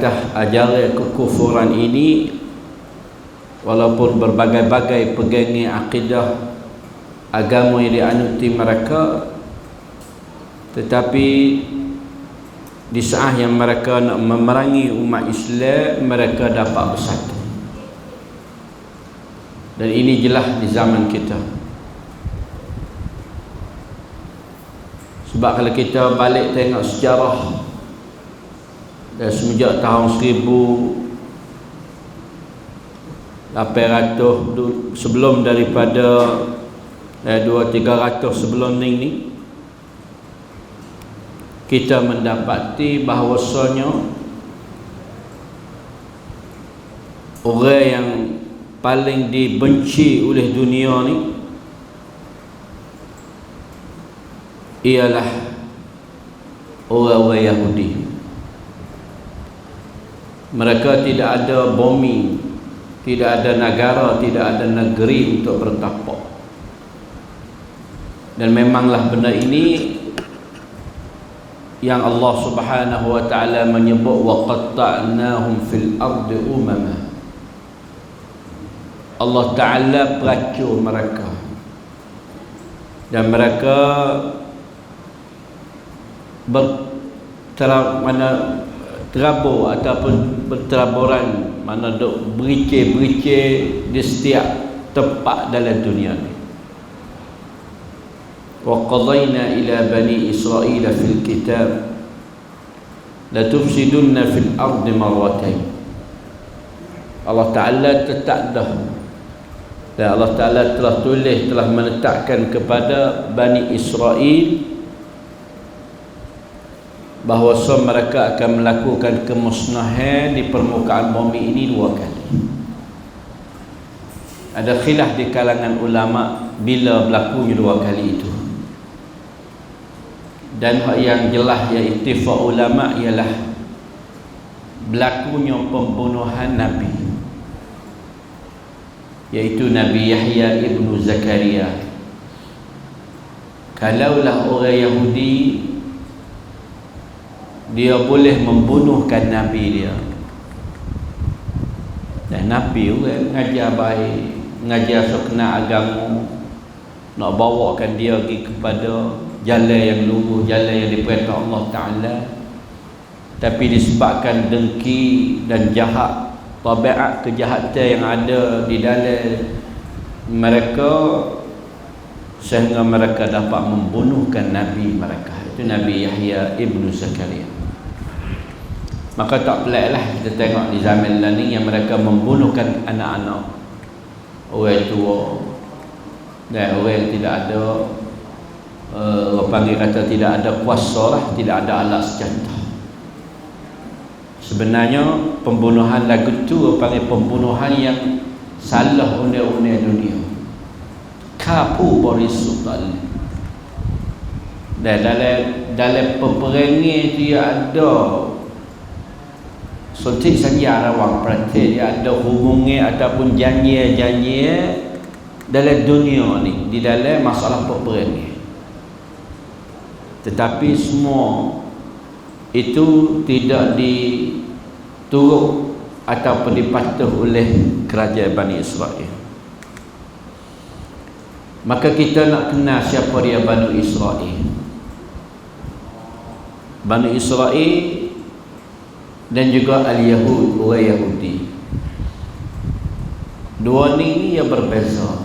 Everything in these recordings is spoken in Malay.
atas ajaran kekufuran ini, walaupun berbagai-bagai pegangan akidah agama yang dianuti mereka, tetapi di saat yang mereka nak memerangi umat Islam, mereka dapat bersatu. Dan ini jelas di zaman kita. Sebab kalau kita balik tengok sejarah, dan semenjak tahun 1800 sebelum daripada 200-300 sebelum ni, kita mendapati bahawasanya orang yang paling dibenci oleh dunia ni ialah orang-orang Yahudi. Mereka tidak ada bumi, tidak ada negara, tidak ada negeri untuk bertapak. Dan memanglah benda ini yang Allah Subhanahu wa taala menyebut wa qatta'nahum fil ardi umama. Allah taala pelacur mereka, dan mereka terabur ataupun berteraburan, mana duk bericir-bericir di setiap tempat dalam dunia ni. Wa qadayna ila bani Israil fil kitab la tufsidunna fil ardi marratain. Allah Ta'ala tetap dah, dan Allah Ta'ala telah tulis, telah menetapkan kepada Bani Israel bahawa mereka akan melakukan kemusnahan di permukaan bumi ini 2 kali. Ada khilaf di kalangan ulama bila berlakunya 2 kali itu, dan yang jelas yang ittifaq ulama ialah berlakunya pembunuhan Nabi, iaitu Nabi Yahya ibnu Zakaria. Kalaulah orang Yahudi dia boleh membunuhkan Nabi dia, dan Nabi orang ngajar baik, ngajar sokna agama, nak bawakan dia pergi kepada jalan yang lurus, jalan yang diperintah Allah Ta'ala, tapi disebabkan dengki dan jahat, tabiat kejahatan yang ada di dalam mereka, sehingga mereka dapat membunuhkan Nabi mereka, itu Nabi Yahya ibnu Zakaria. Maka tak peliklah kita tengok di zaman ni yang mereka membunuhkan anak-anak, orang tua, dan orang yang tidak ada orang panggil kata tidak ada kuasa lah, tidak ada alat senjata. Sebenarnya pembunuhan lagu tu orang panggil pembunuhan yang salah undang-undang dunia, kapu boris sultan. Dan dalam peperangan dia ada suntik saja rawang perhati, dia ada hubungan ataupun janji-janji dalam dunia ni, di dalam masalah peperangan. Tetapi semua itu tidak diturut ataupun dipatuh oleh kerajaan Bani Israel. Maka kita nak kenal siapa dia Bani Israel. Bani Israel dan juga Al-Yahud, orang Yahudi. Dua ni yang berbeza.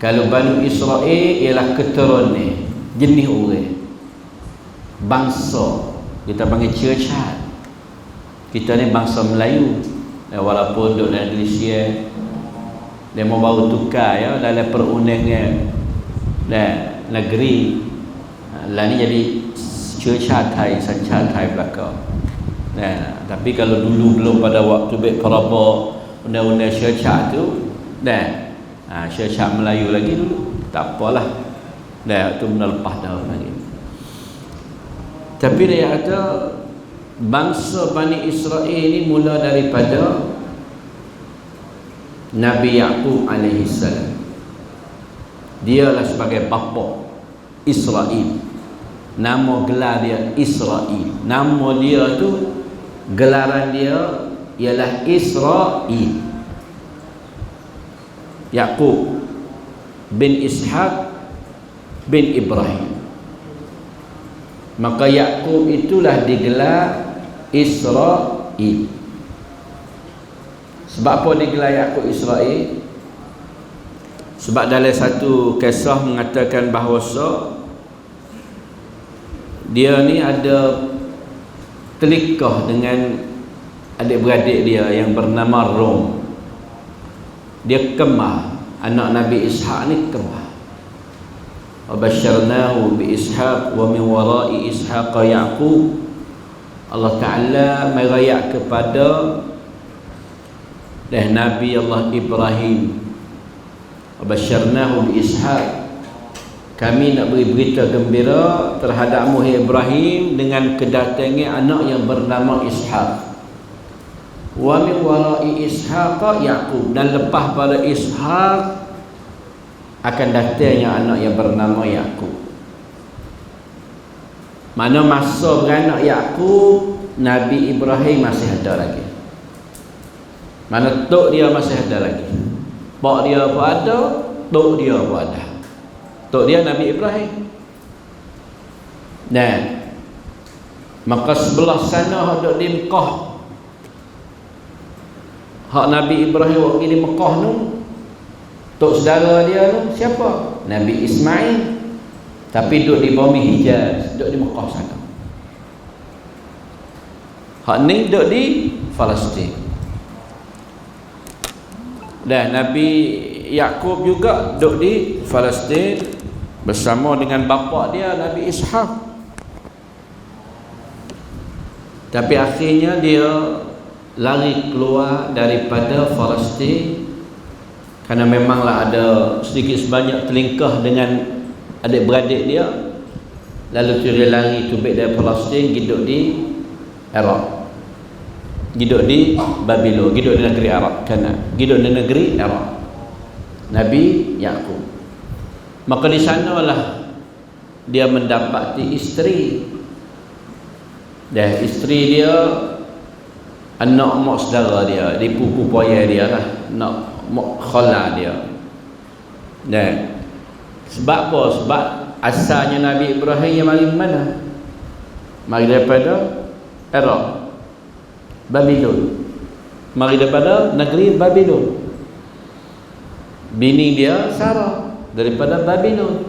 Kalau Bani Israel ialah keturunan, jenis orang, bangsa, kita panggil cercat. Kita ni bangsa Melayu, walaupun duduk dalam Malaysia, dia mau baru tukar ya dalam perundangan dan negeri. Lah ni jadi cercat Thai, sancat Thai belakang. Nah, tapi kalau dulu belum pada waktu baik peraba undang-undang cercat tu, dan cercat Melayu lagi dulu, tak apalah. Dah tu benda lepas dah lagi. Tapi dia kata bangsa Bani Israel ni mula daripada Nabi Yaqub alaihi salam. Dialah sebagai bapa Israel. Nama gelar dia Israel. Nama dia tu gelaran dia ialah Israil. Yaqub bin Ishaq bin Ibrahim. Maka Yaqub itulah digelar Israil. Sebab apa digelar Yaqub Israil? Sebab dalam satu kisah mengatakan bahawa dia ni ada telikah dengan adik-beradik dia yang bernama Rom. Dia kemah, anak Nabi Ishaq ni kemah. Wa basyarnahu bi Ishaq wa min wara'i Ishaq Yaqub. Allah Ta'ala merayak kepada Nabi Allah Ibrahim. Wa basyarnahu bi Ishaq. Kami nak beri berita gembira terhadapmu Ibrahim dengan kedatangan anak yang bernama Ishaq. Wa min wara'i Ishaq Yaqub, dan lepas pada Ishaq akan datangnya anak yang bernama Yaqub. Mana masa beranak Yaqub, Nabi Ibrahim masih ada lagi. Mana tok dia masih ada lagi. Pak dia pun ada, tok dia pun ada. Tok dia Nabi Ibrahim. Nah, maka sebelah sana ada di Mekah. Hak Nabi Ibrahim waktu di Mekah tu, tok saudara dia tu siapa? Nabi Ismail. Tapi duduk di bumi Hijaz, duduk di Mekah sana. Hak ni duduk di Palestin. Dan Nabi Yaqub juga duduk di Palestin bersama dengan bapa dia Nabi Ishaq. Tapi akhirnya dia lari keluar daripada Palestin kerana memanglah ada sedikit sebanyak terlingkah dengan adik-beradik dia. Lalu dia lari tubik dari Palestin, hidup di Iraq, hidup di Babylon, hidup di negeri Arab, hidup di negeri Iraq. Nabi Yaqub. Maka di sanalah dia mendapati isteri. Dan isteri dia anak mak saudara dia, di pupu poya dia lah, anak mak khala dia. Dan sebab apa? Sebab asalnya Nabi Ibrahim yang mari mana? Mari daripada Iraq, Babylon. Mari daripada negeri Babylon. Bini dia Sarah daripada Babylon.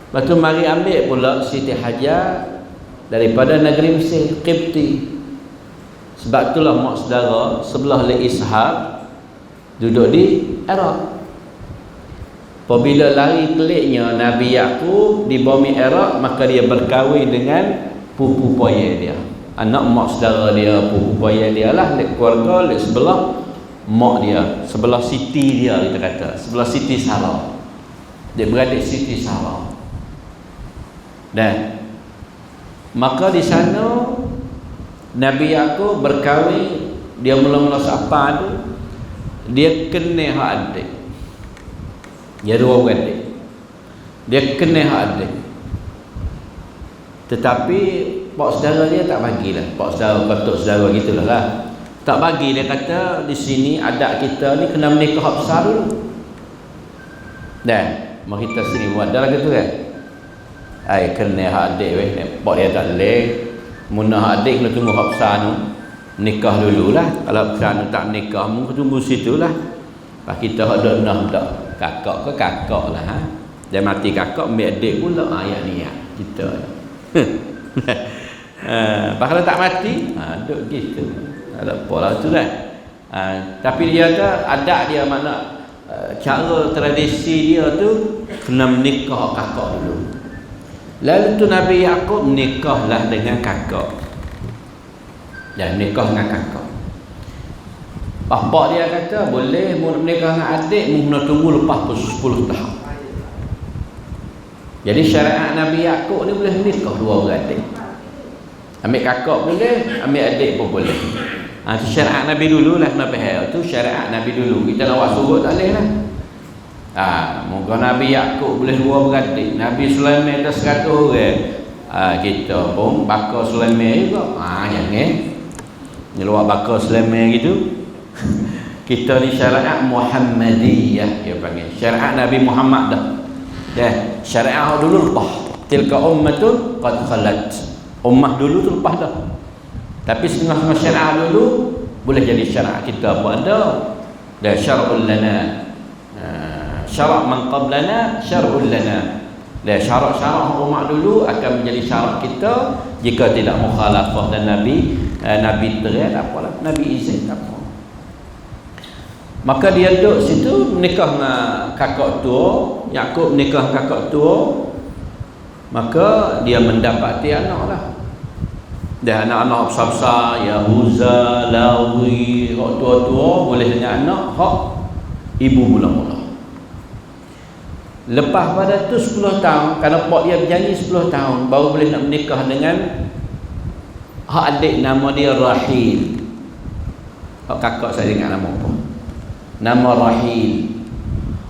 Lepas tu mari ambil pula Siti Hajar daripada negeri Mesir, Qibti. Sebab itulah mak saudara sebelah le Ishaq duduk di Iraq. Apabila lari peliknya Nabi Yaqub di bumi Iraq, maka dia berkahwin dengan pupu poya dia, anak mak saudara dia, pupu poya dia lah, le keluarga le sebelah mak dia, sebelah Siti dia, kita kata sebelah Siti Sarah, dia beradik Siti Sarah. Dan maka di sana Nabi Yaqub berkahwin. Dia mula-mula siapa tu, dia kena hak adik. Dia dua beradik, dia kena hak adik. Tetapi pak saudara dia tak bagilah. Pak saudara, katuk saudara gitulah lah, tak bagi. Dia kata di sini adat kita ni kena menikah hak besar dulu. Dan mau kita sini buat dah gitu kan. Ai kena hak adik weh. Pak dia tak leh. Munah hak adik kena tunggu hak besar tu. Nikah dululah. Kalau besar tu tak nikah, mungkin tunggu situlah. Pak kita hak dak nah dak. Kakak ke kakak lah ha. Dia mati kakak, ambil adik pula. Ayat ni ya kita. Kalau tak mati, duk gitu. Ada pola tu lah. Tapi dia kata adat dia makna cara tradisi dia tu kena menikah kakak dulu. Lalu tu Nabi Yaqub menikahlah dengan kakak. Dan menikah dengan kakak. Bapak dia kata boleh menikah dengan adik, mungkin tunggu lepas 10 tahun. Jadi syariat Nabi Yaqub ni boleh menikah dua beradik. Ambil kakak boleh, ambil adik pun boleh. Itu syariat Nabi dulu lah. Kenapa hal tu syariat Nabi dulu. Kita nak buat suruh tak boleh lah. Moga Nabi Yaqub boleh dua beradik. Nabi Sulaiman ada 100 orang. Kita pun bakar Sulaiman juga. Jangan ni luar bakar Sulaiman gitu. Kita ni syariat Muhammadiyah dia panggil. Syariat Nabi Muhammad dah. Syariat dulu lepas. Tilka ummatun qad khalat. Ummah dulu tu lepas dah. Tapi setengah-setengah syariat dulu boleh jadi syariat kita apa ada. Dah syar'ul lana. Syarak man qablana syar'ul lana. Dan syarat-syarat umat dulu akan menjadi syarat kita jika tidak mukhalafah dan Nabi terang apalah, Nabi izin apa. Maka dia duduk situ menikah dengan kakak tua, Yakub menikah dengan kakak tua. Maka dia mendapati anak lah. Dan anak-anak besar-besar, Yahuza, Lawi, hak tua-tua boleh dengan anak hak ibu mula-mula. Lepas pada tu 10 tahun, kerana pak dia berjanji 10 tahun baru boleh nak menikah dengan hak adik nama dia Rahil. Hak kakak saya ingat nama apa? Nama Rahil.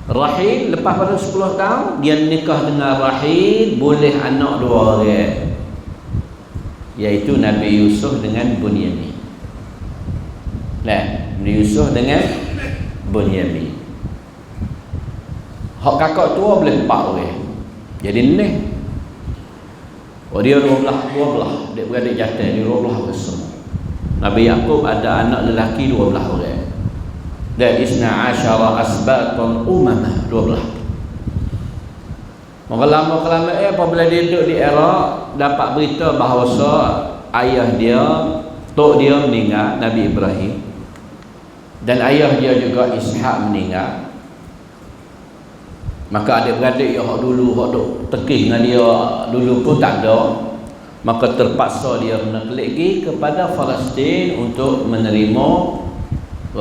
Rahil lepas pada 10 tahun dia menikah dengan Rahil, boleh anak 2 orang. Iaitu Nabi Yusuf dengan Bunyamin. Nabi Yusuf dengan Bunyamin. Hak kakak tua boleh 4 orang. Jadi ni. Dia 12. Dia beradik jantan dia 12 orang semua. Nabi Yakub ada anak lelaki 12 orang. Dan isna asyara asbatan umamah 12. Maka lama-lama apabila dia duduk di Iraq, dapat berita bahawa ayah dia, tok dia meninggal, Nabi Ibrahim. Dan ayah dia juga Ishak meninggal. Maka adik-beradik yang dulu hak duk tekih dengan dia dulu pun tak ada. Maka terpaksa dia menelik pergi kepada Palestin untuk menerima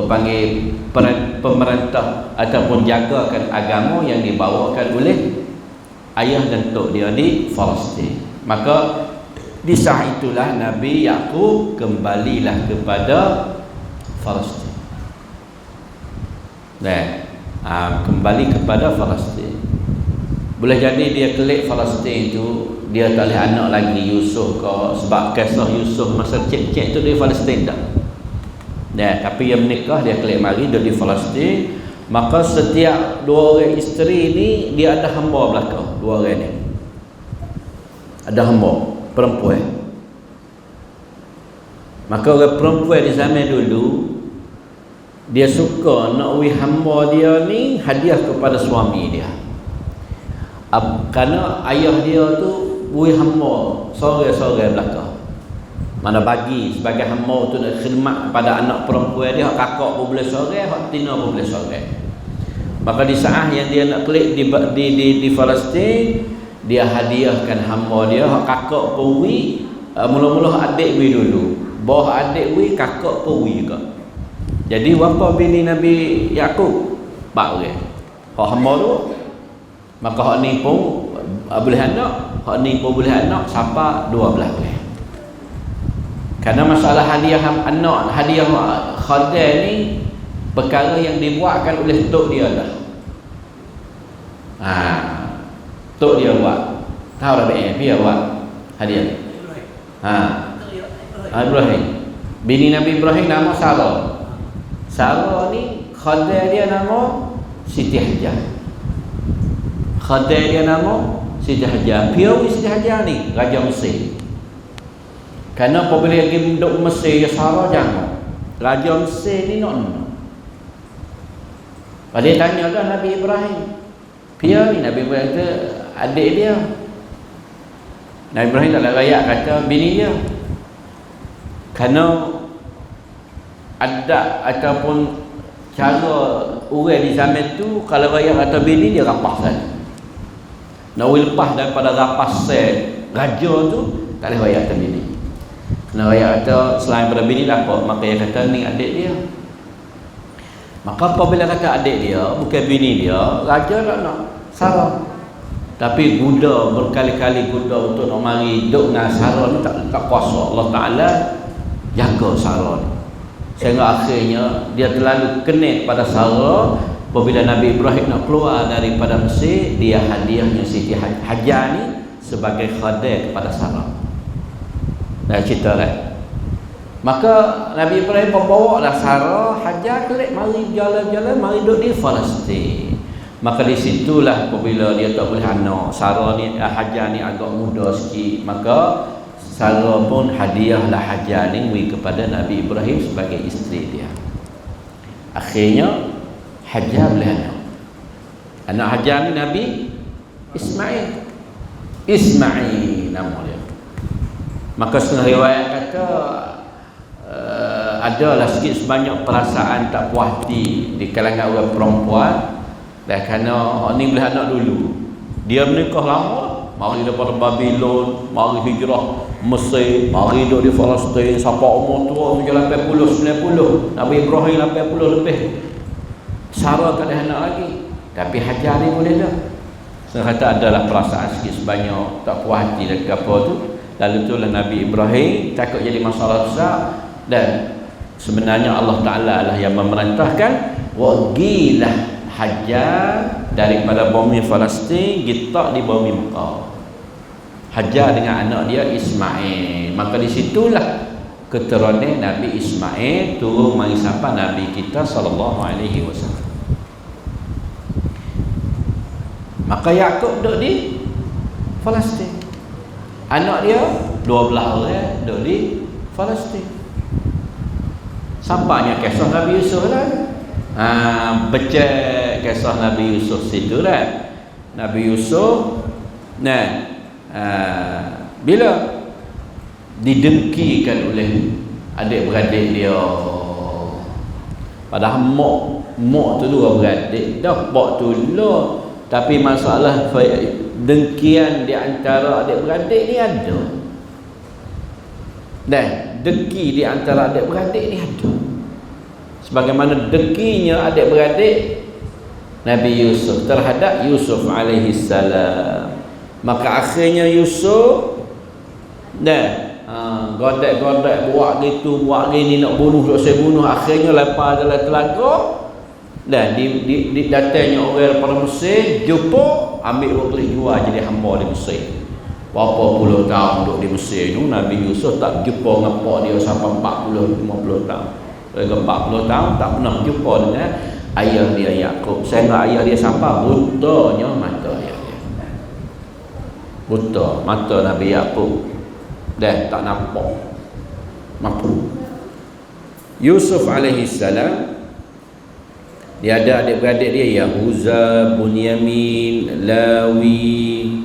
panggil pemerintah ataupun jagakan agama yang dibawakan oleh ayah dan tok dia di Palestin. Maka di saat itulah Nabi Yakub kembalilah kepada Palestin. Kembali kepada Palestin. Boleh jadi dia kelik Palestin itu dia tak boleh anak lagi Yusuf ke, sebab kisah Yusuf masa cek-cek tu di Palestin dah. Tapi dia menikah, dia kelik mari dia di Palestin. Maka setiap 2 orang isteri ni dia ada hamba belaka, 2 orang ni. Ada hamba perempuan. Maka orang perempuan di zaman dulu dia suka nak wi hamba dia ni hadiah kepada suami dia. Kerana ayah dia tu wi hamba sore-sore belaka. Mana bagi sebagai hamba tu nak khidmat kepada anak perempuan dia, hak kakak pun boleh sore, hak tina pun boleh sore. Maka di saat yang dia nak klik di Palestin, dia hadiahkan hamba dia, hak kakak pun wi, mula-mula adik wi dulu. Bawah adik wi, kakak pun wi juga. Jadi berapa bini Nabi Yakub? 4 orang. Hak hamba tu, maka hak ni pun boleh anak, hak ni pun boleh anak, sampai 12 orang. Kerana masalah hadiah anak, hadiah khadim ni perkara yang dibuatkan oleh tok dia lah. Tok dia buat. Tahu dah dia buat hadiah. Ibrahim. Bini Nabi Ibrahim nama Sarah. Sarah ni khadim dia nama Siti Hajar. Khadim dia nama Siti Hajar. Piawi Siti Hajar ni Raja Mesir. Kerana apabila pergi duduk Mesir, Sarah jangan. Raja Mesir ni nak. Dia tanya dah Nabi Ibrahim. Pia ni Nabi Ibrahim kata adik dia. Nabi Ibrahim tak layak kata bini dia. Kerana adat ataupun cara orang di zaman tu kalau raya kata bini dia rapas saja. Nak lepas daripada rapas raja tu tak boleh raya kata bini. Kena raya kata selain pada bini lah apa, maka dia kata ni adik dia. Maka apabila kata adik dia bukan bini dia, raja tak nak Sarah. Tapi guda berkali-kali guda untuk nak mari duduk dengan Sarah ni tak kuasa. Allah Ta'ala jaga Sarah ni. Sehingga akhirnya dia terlalu kenit pada Sarah. Apabila Nabi Ibrahim nak keluar daripada Mesir, dia hadiahnya Siti Hajar ni sebagai khadim kepada Sarah. Dah cerita lah. Maka Nabi Ibrahim membawa lah Sarah, Hajar kelik mari jalan-jalan, mari duduk di Palestin. Maka di situlah apabila dia tak boleh anak, Sarah ni Hajar ni agak muda sikit, maka Sarah pun hadiahlah Hajar ni kepada Nabi Ibrahim sebagai isteri dia. Akhirnya Hajar boleh anak. Anak Hajar ni Nabi Ismail. Ismail nama dia. Maka setengah riwayat kata adalah sikit sebanyak perasaan tak puas hati di kalangan orang perempuan, dan kerana ni boleh anak dulu. Dia menikah lama, mari daripada Babylon, mari hijrah Mesir, mari duduk di Palestin sampai umur tua macam 80 90. Nabi Ibrahim 80 lebih. Sarah tak ada anak lagi, tapi Hajar ni boleh dah. Saya kata adalah perasaan sikit sebanyak tak puas hati dekat apa tu. Lalu itulah Nabi Ibrahim takut jadi masalah besar, dan sebenarnya Allah Ta'ala lah yang memerintahkan wagilah Hajar daripada bumi Palestin gitak di bumi Mekah. Hajar dengan anak dia Ismail. Maka di situlah keturunan Nabi Ismail turun mari sampai Nabi kita sallallahu alaihi wasallam. Maka Yakub duduk di Palestin. Anak dia 12 orang duduk di Palestin. Sampainya kisah Nabi Yusuf lah. Becek kisah Nabi Yusuf situ lah. Nabi Yusuf bila didengkikan oleh adik-beradik dia, padahal mak tu dua beradik dah pak tu lah, tapi masalah dengkian di antara adik-beradik ni ada. Dan dengki di antara adik-beradik ni ada, sebagaimana dengkinya adik-beradik Nabi Yusuf terhadap Yusuf alaihi salam. Maka akhirnya Yusuf godek-godek buat gitu, buat gini, nak bunuh, nak saya bunuh. Akhirnya lepas dalam telaga, dan di datangnya orang daripada Mesir, jumpa, ambil boleh jual jadi hamba di Mesir. Berapa puluh tahun duduk di Mesir itu, Nabi Yusuf tak jumpa dengan pak dia sampai 40-50 tahun. Lagi 40 tahun tak pernah jumpa dengan ayah dia Yakub. Sehingga ayah dia sampai butanya mata ayah dia. Buta mata Nabi Yakub, dah tak nampak mampu. Yusuf alaihi salam, dia ada adik-beradik dia, Yahuza, Bunyamin, Lawi,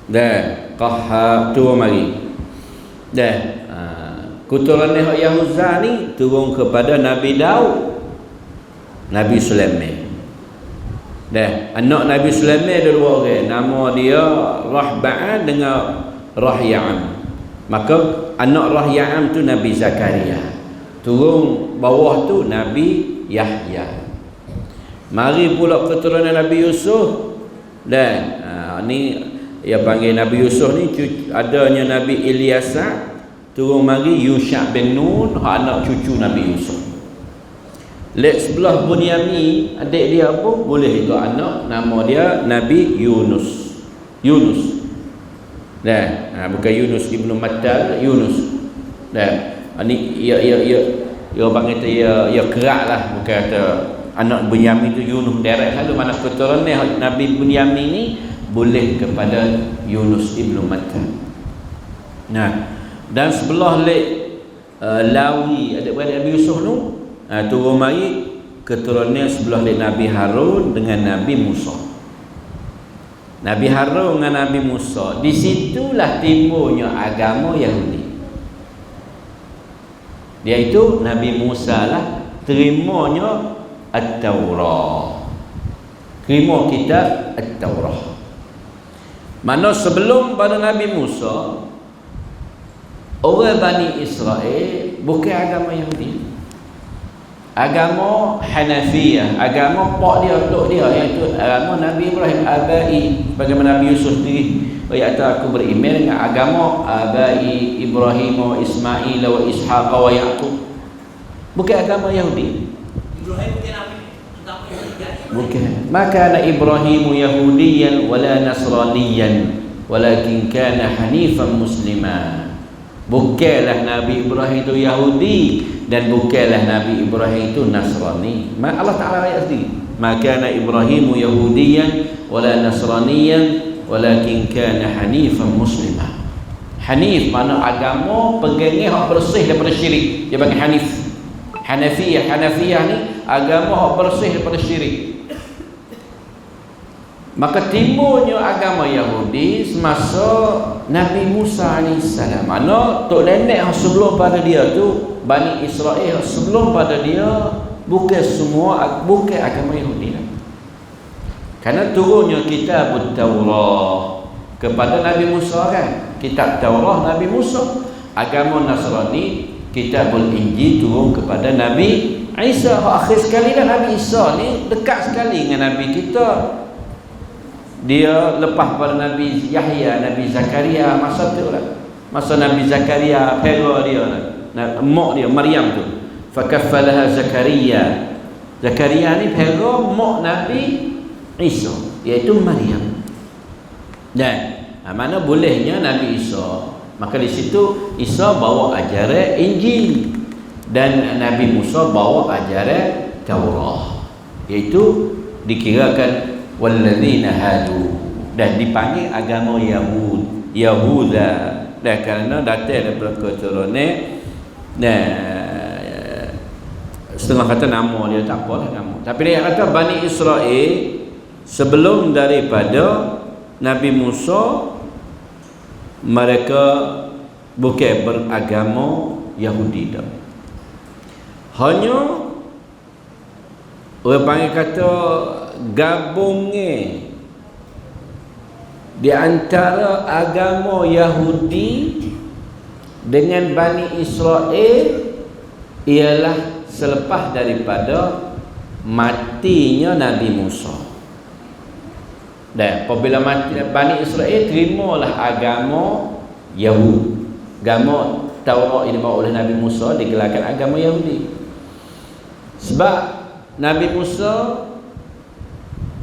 dan Qahhab, tu mari. Dan keturunan Yahuza ni turun kepada Nabi Daud, Nabi Sulaiman. Dan anak Nabi Sulaiman ada dua orang, nama dia Rahba'an dengan Rahya'am. Maka anak Rahya'am tu Nabi Zakaria. Turun bawah tu Nabi Yahya. Mari pula keturunan Nabi Yusuf, dan ni dia panggil Nabi Yusuf ni adanya Nabi Ilyasa. Turun mari Yusha bin Nun, anak cucu Nabi Yusuf. Lek sebelah Bunyamin, adik dia apa? Boleh juga anak, nama dia Nabi Yunus. Yunus. Dan bukan Yunus ibnu Matta, Yunus. Dan ni ia panggil ia kerak lah, bukan kata anak Bunyamin tu Yunus direct lalu mana keturunan Nabi Bunyamin ni boleh kepada Yunus ibnu Matta. Dan sebelah lek Lawi, adik-beradik Nabi Yusuf tu, turun mari keturunan sebelah lek Nabi Harun dengan Nabi Musa. Nabi Harun dengan Nabi Musa, di situlah timbulnya agama Yahudi. Iaitu Nabi Musa lah terimanya At-Taurah, terima kitab At-Taurah. Mana sebelum pada Nabi Musa, orang Bani Israel bukan agama Yahudi, agama Hanafiyah, agama pak dia, tok dia, iaitu agama Nabi Ibrahim, abai, bagaimana Nabi Yusuf sendiri iaitu aku beriman dengan agama abai Ibrahim wa Ismail wa Ishaq wa Yaqub. Bukan agama Yahudi. Ibrahim bukan Nabi, bukan. Maka Ibrahim Yahudiyan wala Nasraniyan walakin kana hanifan muslima. Bukanlah Nabi Ibrahim itu Yahudi dan bukanlah Nabi Ibrahim itu Nasrani. Allah Ta'ala ayat sendiri, ma kana Ibrahimu Yahudiyan wala Nasraniyan walakin kana hanifan muslima. Hanif makna agama pegangnya hak bersih daripada syirik, dia panggil hanif. Hanafiyah ni agama hak bersih daripada syirik. Maka timbulnya agama Yahudi semasa Nabi Musa AS. Mana tok nenek yang sebelum pada dia tu, Bani Israel sebelum pada dia, bukan agama Yahudi lah. Kerana turunnya kitab Taurat kepada Nabi Musa kan, kitab Taurat Nabi Musa. Agama Nasrani, kitabul Injil turun kepada Nabi Isa. Akhir sekali dah Nabi Isa ni dekat sekali dengan Nabi kita. Dia lepas pada Nabi Yahya, Nabi Zakaria, masa tu lah. Masa Nabi Zakaria pera dia lah, mak dia Maryam tu. Fakaffalaha Zakaria. Zakaria ni pera mak Nabi Isa, iaitu Maryam. Dan mana bolehnya Nabi Isa. Maka di situ Isa bawa ajaran Injil dan Nabi Musa bawa ajaran Taurat, iaitu dikirakan walladzina hadu, dan dipanggil agama Yahuda, dan kerana datang daripada keturunan setengah kata nama dia tak apalah nama, tapi dia kata Bani Israel sebelum daripada Nabi Musa mereka bukan beragama Yahudi dah. Hanya orang panggil kata gabungnya di antara agama Yahudi dengan Bani Israel ialah selepas daripada matinya Nabi Musa. Dan apabila mati Bani Israel, terimalah agama Yahudi. Agama Taurat yang dibawa oleh Nabi Musa digelarkan agama Yahudi. Sebab Nabi Musa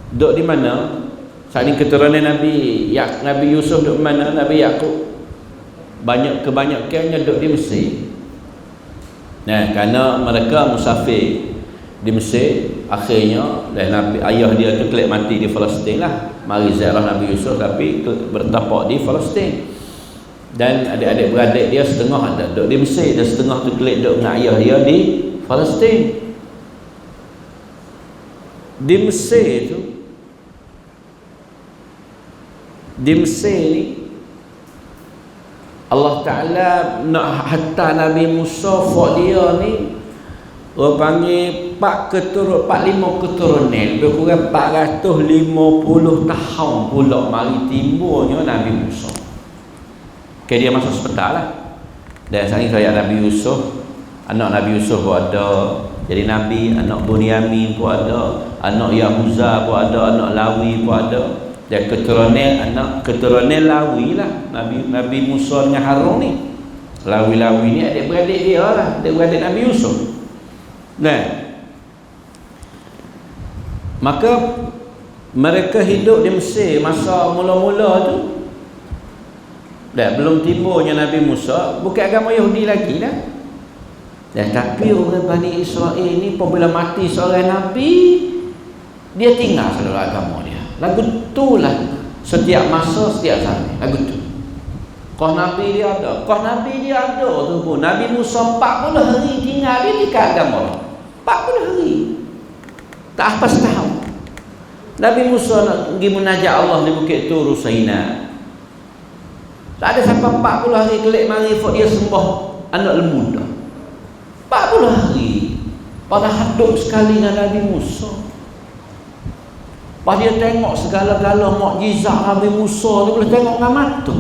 duduk di mana? Saat ini keturunan Nabi Yusuf duduk di mana? Nabi Yakub kebanyakannya duduk di Mesir. Nah, kerana mereka musafir di Mesir, akhirnya dan ayah dia tu kelak mati di Palestin lah. Mari ziarah Nabi Yusuf tapi bertapak di Palestin. Dan adik-adik beradik dia setengah ada duduk di Mesir dan setengah tu kelak duduk dengan ayah dia di Palestin. Di Mesir ni Allah Ta'ala nak hantar Nabi Musa fok dia ni, orang panggil 5 keturunan, lebih kurang 450 tahun pula mari timbulnya Nabi Musa. Okay, dia masuk sebentar lah. Dan sekarang saya Nabi Yusuf, anak Nabi Yusuf pun ada jadi Nabi, anak Bunyamin pun ada, anak Yahuza pun ada, anak Lawi pun ada. Dan keturunan Lawi lah, Nabi Musa dengan Harun ni. Lawi ni adik-beradik dia lah, adik-beradik Nabi Yusuf. Nah, maka mereka hidup di Mesir masa mula-mula tu. Dan belum timbulnya Nabi Musa, bukan agama Yahudi lagi lah. Dan tapi orang Bani Israel ni apabila mati seorang Nabi, dia tinggal seluruh agama dia. Lagu tu lah setiap masa, setiap zaman. Lagu tu. Kau Nabi dia ada tu pun. Nabi Musa 40 hari tinggal dia di agama. 40 hari. Tak apa setahun. Nabi Musa nak pergi munajat Allah di Bukit Tur Saina. Tak ada sampai 40 hari kelak mari dia sembah anak lembu dah. 40 hari. Pada hadap sekali dengan Nabi Musa. Pas dia tengok segala-gala mukjizat Nabi Musa dia boleh tengok dengan mata.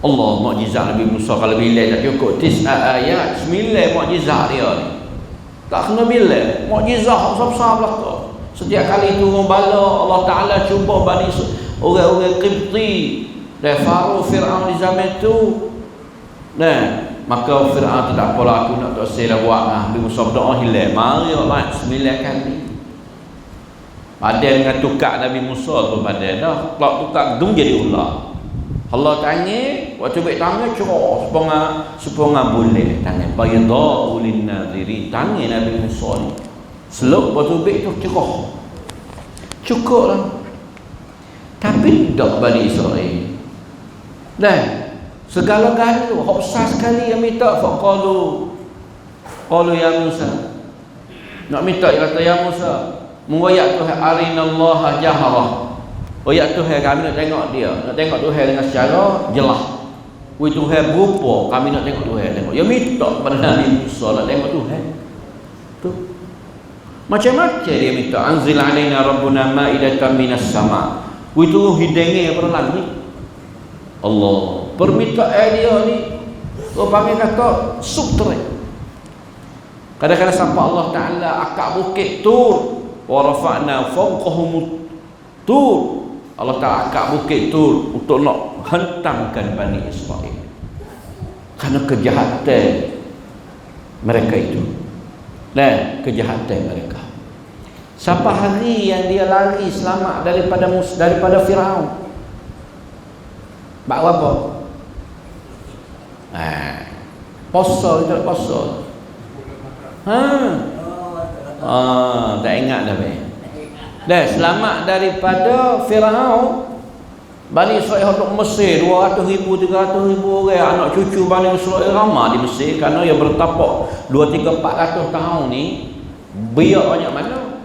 Allah, mukjizat Nabi Musa kalau bila tak cukup 9 ayat, 9 mukjizat dia ni. Tak kena bila. Mukjizat besar-besar belaka. Setiap kali turun bala Allah Taala cuba Bani orang-orang Qibti dan Faro Firaun di zaman tu. Nah, maka Firaun tu tak apalah, aku nak tak saya buat Nabi Musa berdoa hilang. Mari Allah 9 kali. Padan dengan tukar Nabi Musa tu padan dah. Kalau tukar gedung jadi ular. Allah tanya, waktu baik tangan cerah supaya boleh tangan. Bayadha'u lin-nadhirin. Tangan Nabi Musa ni. Selok waktu baik tu cerah. Cukup lah. Tapi tak Bani Israel. Dan segala-gala hak besar sekali yang minta faqalu ya Musa. Nak minta kata ya Musa, mengwayak Tuhan arinallaha jaharah. Wayak Tuhan kami nak tengok dia, nak tengok Tuhan dengan secara jelas. Woi Tuhan berupa, kami nak tengok Tuhan, tengok. Ya minta kepada Nabi Musa nak tengok Tuhan. Tu. Macam-macam dia minta, anzil alaina rabbuna ma'idatan minas sama'. Woi turun hidangnya pada langit. Allah, permintaan dia ni orang panggil kata sutra. Kadang-kadang sampai Allah Ta'ala akak bukit Tur, wa rafa'na fawqahum Tur. Allah Ta'ala akak bukit Tur untuk nak hentangkan Bani Israel karena kejahatan mereka itu dan kejahatan mereka. Sampai hari yang dia lari selamat daripada Firaun. Buat apa? Puasa kita puasa. Tak ingat dah baik. Dah selamat daripada Firaun. Bani Israel untuk Mesir 200,000 300,000 orang anak cucu Bani Israel ramai di Mesir kerana yang bertapak 200-400 tahun ni biar banyak mana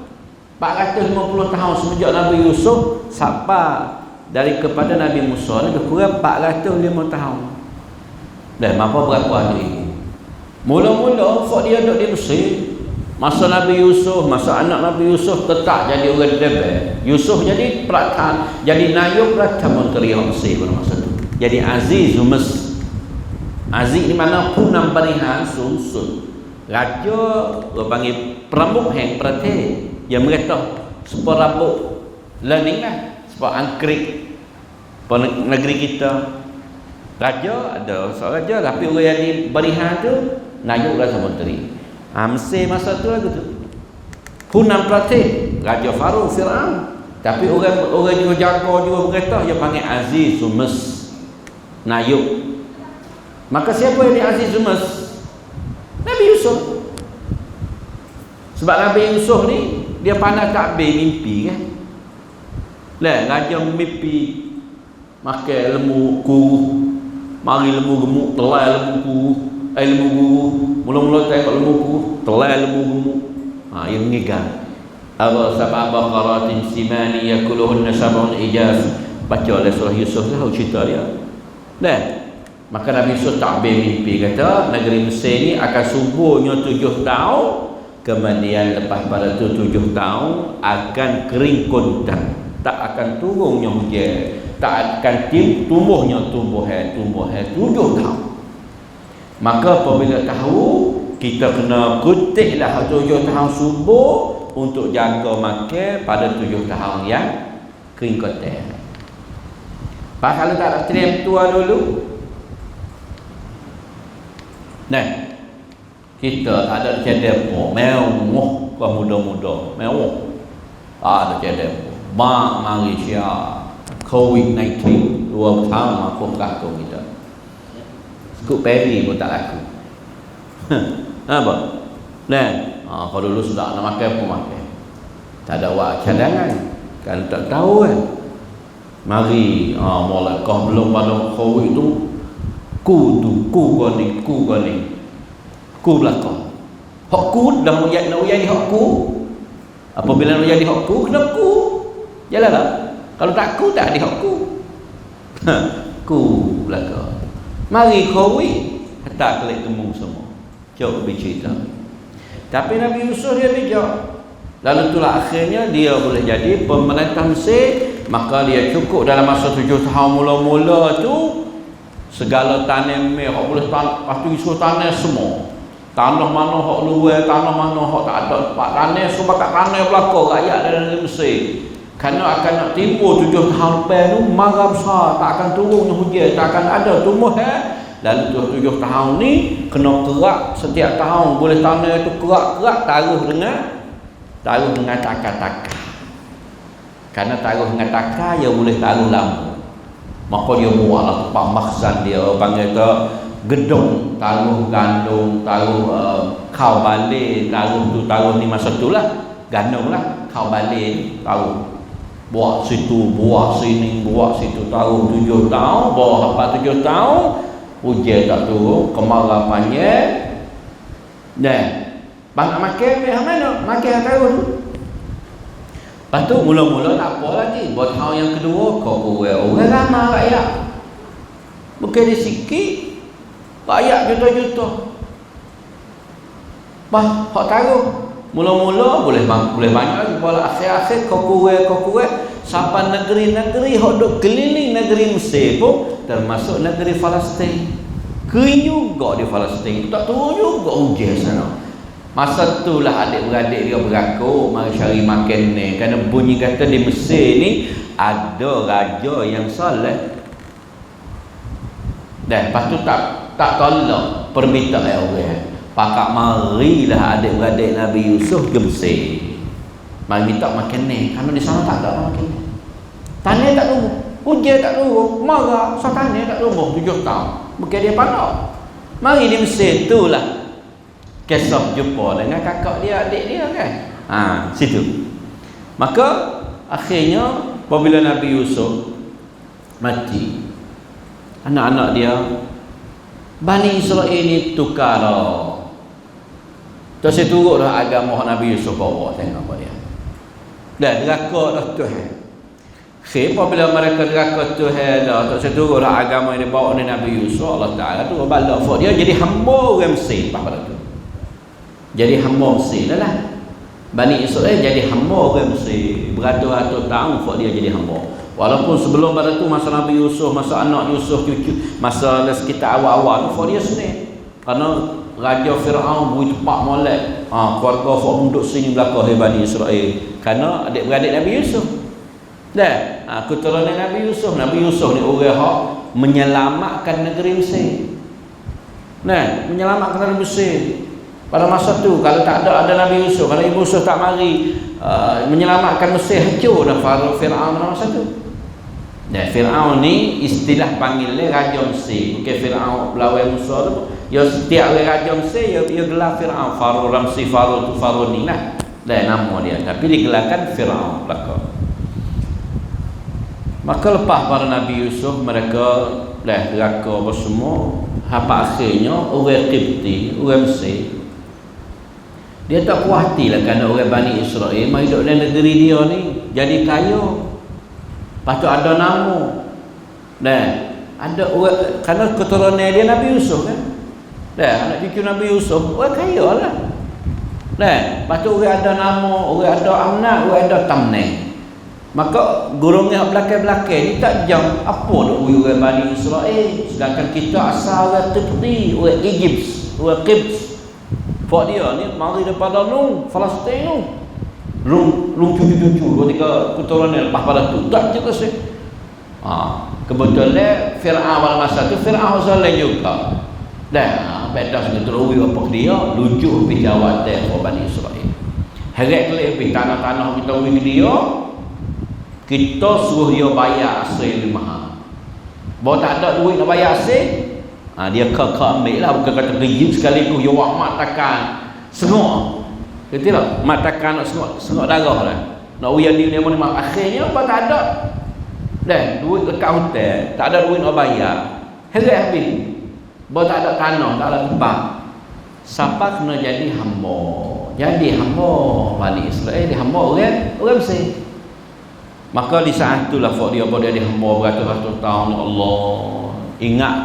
450 tahun semenjak Nabi Yusuf sampai dari kepada Nabi Musa ni lebih kurang 405 tahun. Dah mampu berapa hari. Mula-mula fak dia duduk di Mesir. Masa Nabi Yusuf, masa anak Nabi Yusuf tetap jadi orang debat. Yusuf jadi peratan, jadi nayub Perdana Menteri Mesir pada masa tu. Jadi Aziz Mesir. Aziz ni mana punang barihan sunsun. Raja orang panggil perambuk hang perate yang mereka seperambuk learning lah, sebab angkrik negeri kita. Raja ada seorang raja, tapi orang yang di barihan tu nayub Perdana Menteri. Mesir masa tu lagu tu punang pratik Raja Faro Fir'aun, tapi orang juga jaga juga berkata dia panggil Aziz Sumes nayub. Maka siapa yang di Aziz Sumes? Nabi Yusuf. Sebab Nabi Yusuf ni dia pandai takbir mimpi kan. Lah raja mimpi makan lembu kuruh, mari lembu gemuk, telai lembu kuruh, lembu kuruh. Mula-mula tengok lembu kuruh, telai lembu gemuk. Yang mengikat. Apa sab'a baqaratin simani yakuluhunna sab'un ijaz. Baca oleh surah Yusuf tahu cerita dia. Dan maka Nabi Yusuf takbir mimpi kata negeri Mesir ni akan suburnya 7 tahun, kemudian lepas pada tu 7 tahun akan kering kontang, tak akan turunnya hujan, tak akan tumbuhnya tumbuhan 7 tahun. Maka apabila tahu, kita kena kutiklah 7 tahun subur untuk jaga makan pada 7 tahun yang kering kontang. Pasal tak ada terima tua dulu. Nah, kita tak ada cedek pun, mewah kau muda-muda, mewah. Ada cedek pun. Mak Malaysia COVID-19 2 tahun aku kaku kita. Skut peri pun tak laku. Apa? Nah, kalau dulu sudah nak makan pun makan. Tak ada wak cadangan. Kan tak tahu kan. Mari mula kau belum pada COVID tu ku gani ku belakang hak ku dah nak jadi hak ku. Apabila nak jadi hak ku kena ku jalanlah. Kalau tak ku tak ada hak ku. Ku belakang mari COVID tak kelak temu semua. Jauh bercerita. Tapi Nabi Yusuf dia bijak. Lalu itulah akhirnya dia boleh jadi pemerintah Mesir. Maka dia cukup dalam masa 7 tahun mula-mula tu segala tanam hak boleh lepas tu Yusuf tanam semua. Tanah mana hak luar, tanah mana hak tak ada tempat tanam, semua kat tanah belakang rakyat dari Mesir. Kerana akan nak timbul 7 tahun lepas tu marah besar, tak akan turunnya hujan, tak akan ada tumbuhan. Lalu 7 tahun ni kena kerak setiap tahun, boleh tanah tu kerak-kerak taruh dengan takar-takar. Karena taruh dengan takar dia boleh taruh lama. Maka dia buatlah tempat makhzan dia, panggil tu gedung, taruh gandum, taruh kau balik, taruh ni masa tu lah, gandum lah, kau balik, taruh. Buat situ, buat sini, buat situ, taruh 7 tahun, bawah apa 7 tahun, hujan tak turun, kemarau panjang. Dan banyak makan, mana? Makan taruh tu. Lepas tu mula-mula tak apa lagi. Buat tahun yang kedua kau orang ramai rakyat. Bukan dia sikit, rakyat juta-juta. Hak taruh mula-mula boleh banyak lagi. Bola akhir-akhir kau kurang sampai negeri-negeri hak duk keliling negeri Mesir pun termasuk negeri Palestin. Kering juga di Palestin. Tak turun juga hujan sana. Masa itulah adik-beradik dia berakuk mari cari makan ni. Kerana bunyi kata di Mesir ni ada raja yang soleh. Dan lepas tu tak tolak permintaan orang. Pakak marilah adik-beradik Nabi Yusuf ke Mesir. Mari minta makan ni. Kerana di sana tak ada makan ni. Tanah tak tunggu. Hujan tak tunggu. Marah. So tanah tak tunggu 7 tahun. Bukan dia pandang. Mari di Mesir itulah kisah jumpa dengan kakak dia, adik dia kan. Situ. Maka akhirnya apabila Nabi Yusuf mati, anak-anak dia Bani Israel ni tukar dah. Terus turut dah agama Nabi Yusuf bawa, tengok apa dia. Dan deraka dah Tuhan. Apabila mereka deraka Tuhan dah, terus turut dah agama yang dibawa oleh Nabi Yusuf, Allah Ta'ala tu balak dia jadi hamba orang Mesir pada tu. Jadi hamba Mesir lah. Bani Israel jadi hamba orang Mesir. Beratus-ratus tahun dia jadi hamba. Walaupun sebelum pada tu masa Nabi Yusuf, masa anak Yusuf, cucu, masa sekitar awal-awal tu dia senang. Kerana Raja Fir'aun beri tempat molek. Keluarga Fok duduk sini belakang Bani Israel. Kerana adik-beradik Nabi Yusuf. Dan keturunan Nabi Yusuf. Nabi Yusuf ni orang yang menyelamatkan negeri Mesir. Menyelamatkan negeri Mesir. Pada masa tu kalau tak ada Nabi Yusuf, kalau Ibu Yusuf tak mari menyelamatkan Mesir, hancur dah Fir'aun pada masa tu. Dan Fir'aun ni istilah panggilnya Raja Mesir. Bukan Fir'aun lawan Musa tu. Ya setiap Raja Mesir dia gelar Fir'aun. Faro Ramsi, Faro tu Faro ni lah. Dan nama dia. Tapi digelarkan Fir'aun belakang. Maka lepas para Nabi Yusuf mereka deraka apa semua. Apa akhirnya orang Qibti, orang Mesir, dia tak puas hati lah kerana orang Bani Israel mari duduk dalam negeri dia ni jadi kaya. Lepas tu ada nama. Dan ada orang, kerana keturunan dia Nabi Yusuf kan. Dan anak cucu Nabi Yusuf orang kaya lah. Dan lepas tu orang ada nama, orang ada anak, orang ada tamneh. Maka golongan belakang-belakang ni tak jam apa nak orang Bani Israel. Sedangkan kita asal orang Qibti, orang Egypt, orang Qibt. Fak dia ni mari daripada Palestin cucu-cucu 2-3 keturunan lepas pada tu tak juga sih. Kebetulan Fir'aun pada masa tu Fir'aun zalim juga. Dan beda dengan terlalu apa dia lucu pergi jawab dia Bani Israel. Heret lebih tanah-tanah kita pergi dia, kita suruh dia bayar asing mahal. Bawa tak ada duit nak bayar asing, dia ambil lah. Bukan kata gigit sekaligus dia buat matakan sengok. Kata tak matakan nak sengok darah lah. Nak uyan dia mana akhirnya apa tak ada. Dan duit dekat hotel, tak ada duit nak bayar. Heret habis. Bawa tak ada tanah, tak ada tempat. Siapa kena jadi hamba. Jadi hamba Bani Israel, dia hamba orang Mesir. Maka di saat itulah dia jadi hamba beratus-ratus tahun. Allah ingat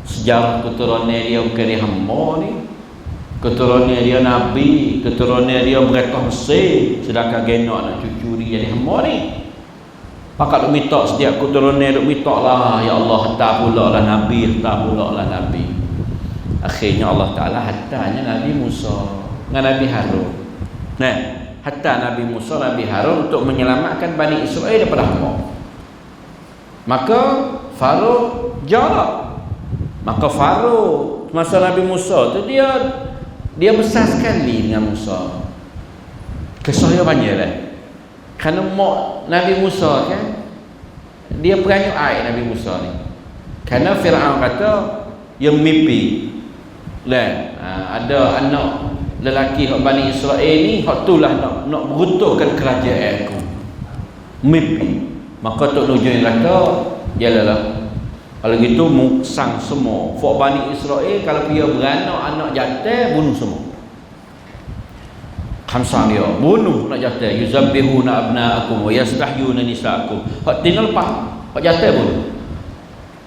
sejarah keturunan dia bukan dia hamba ni. Keturunan dia Nabi, keturunan dia mereka Mesir. Sedangkan genak anak cucu dia jadi hamba ni. Pakat duk minta setiap keturunan duk minta lah, ya Allah hantar pula lah Nabi, hantar pula lah Nabi. Akhirnya Allah Ta'ala hantarnya Nabi Musa dengan Nabi Harun. Hatta Nabi Musa, Nabi Harun untuk menyelamatkan Bani Israel daripada hamba. Maka Faro jarak. Maka Faro masa Nabi Musa tu dia besar sekali dengan Musa. Kisah dia banyak lah. Kerana mak Nabi Musa kan, dia peranyu air Nabi Musa ni. Kerana Fir'aun kata yang mimpi lah, ada anak lelaki hak Bani Israel ni hak tulah nak beruntuhkan kerajaan aku. Mimpi. Maka Tok Nujul kata, yalah, kalau gitu muksang semua hak Bani Israel, kalau dia beranak anak jantan bunuh semua. Khamsah dia bunuh nak jantan, yuzabbihuna abna'akum wa yastahyuna nisa'akum. Hak tinggal lepas hak jantan bunuh.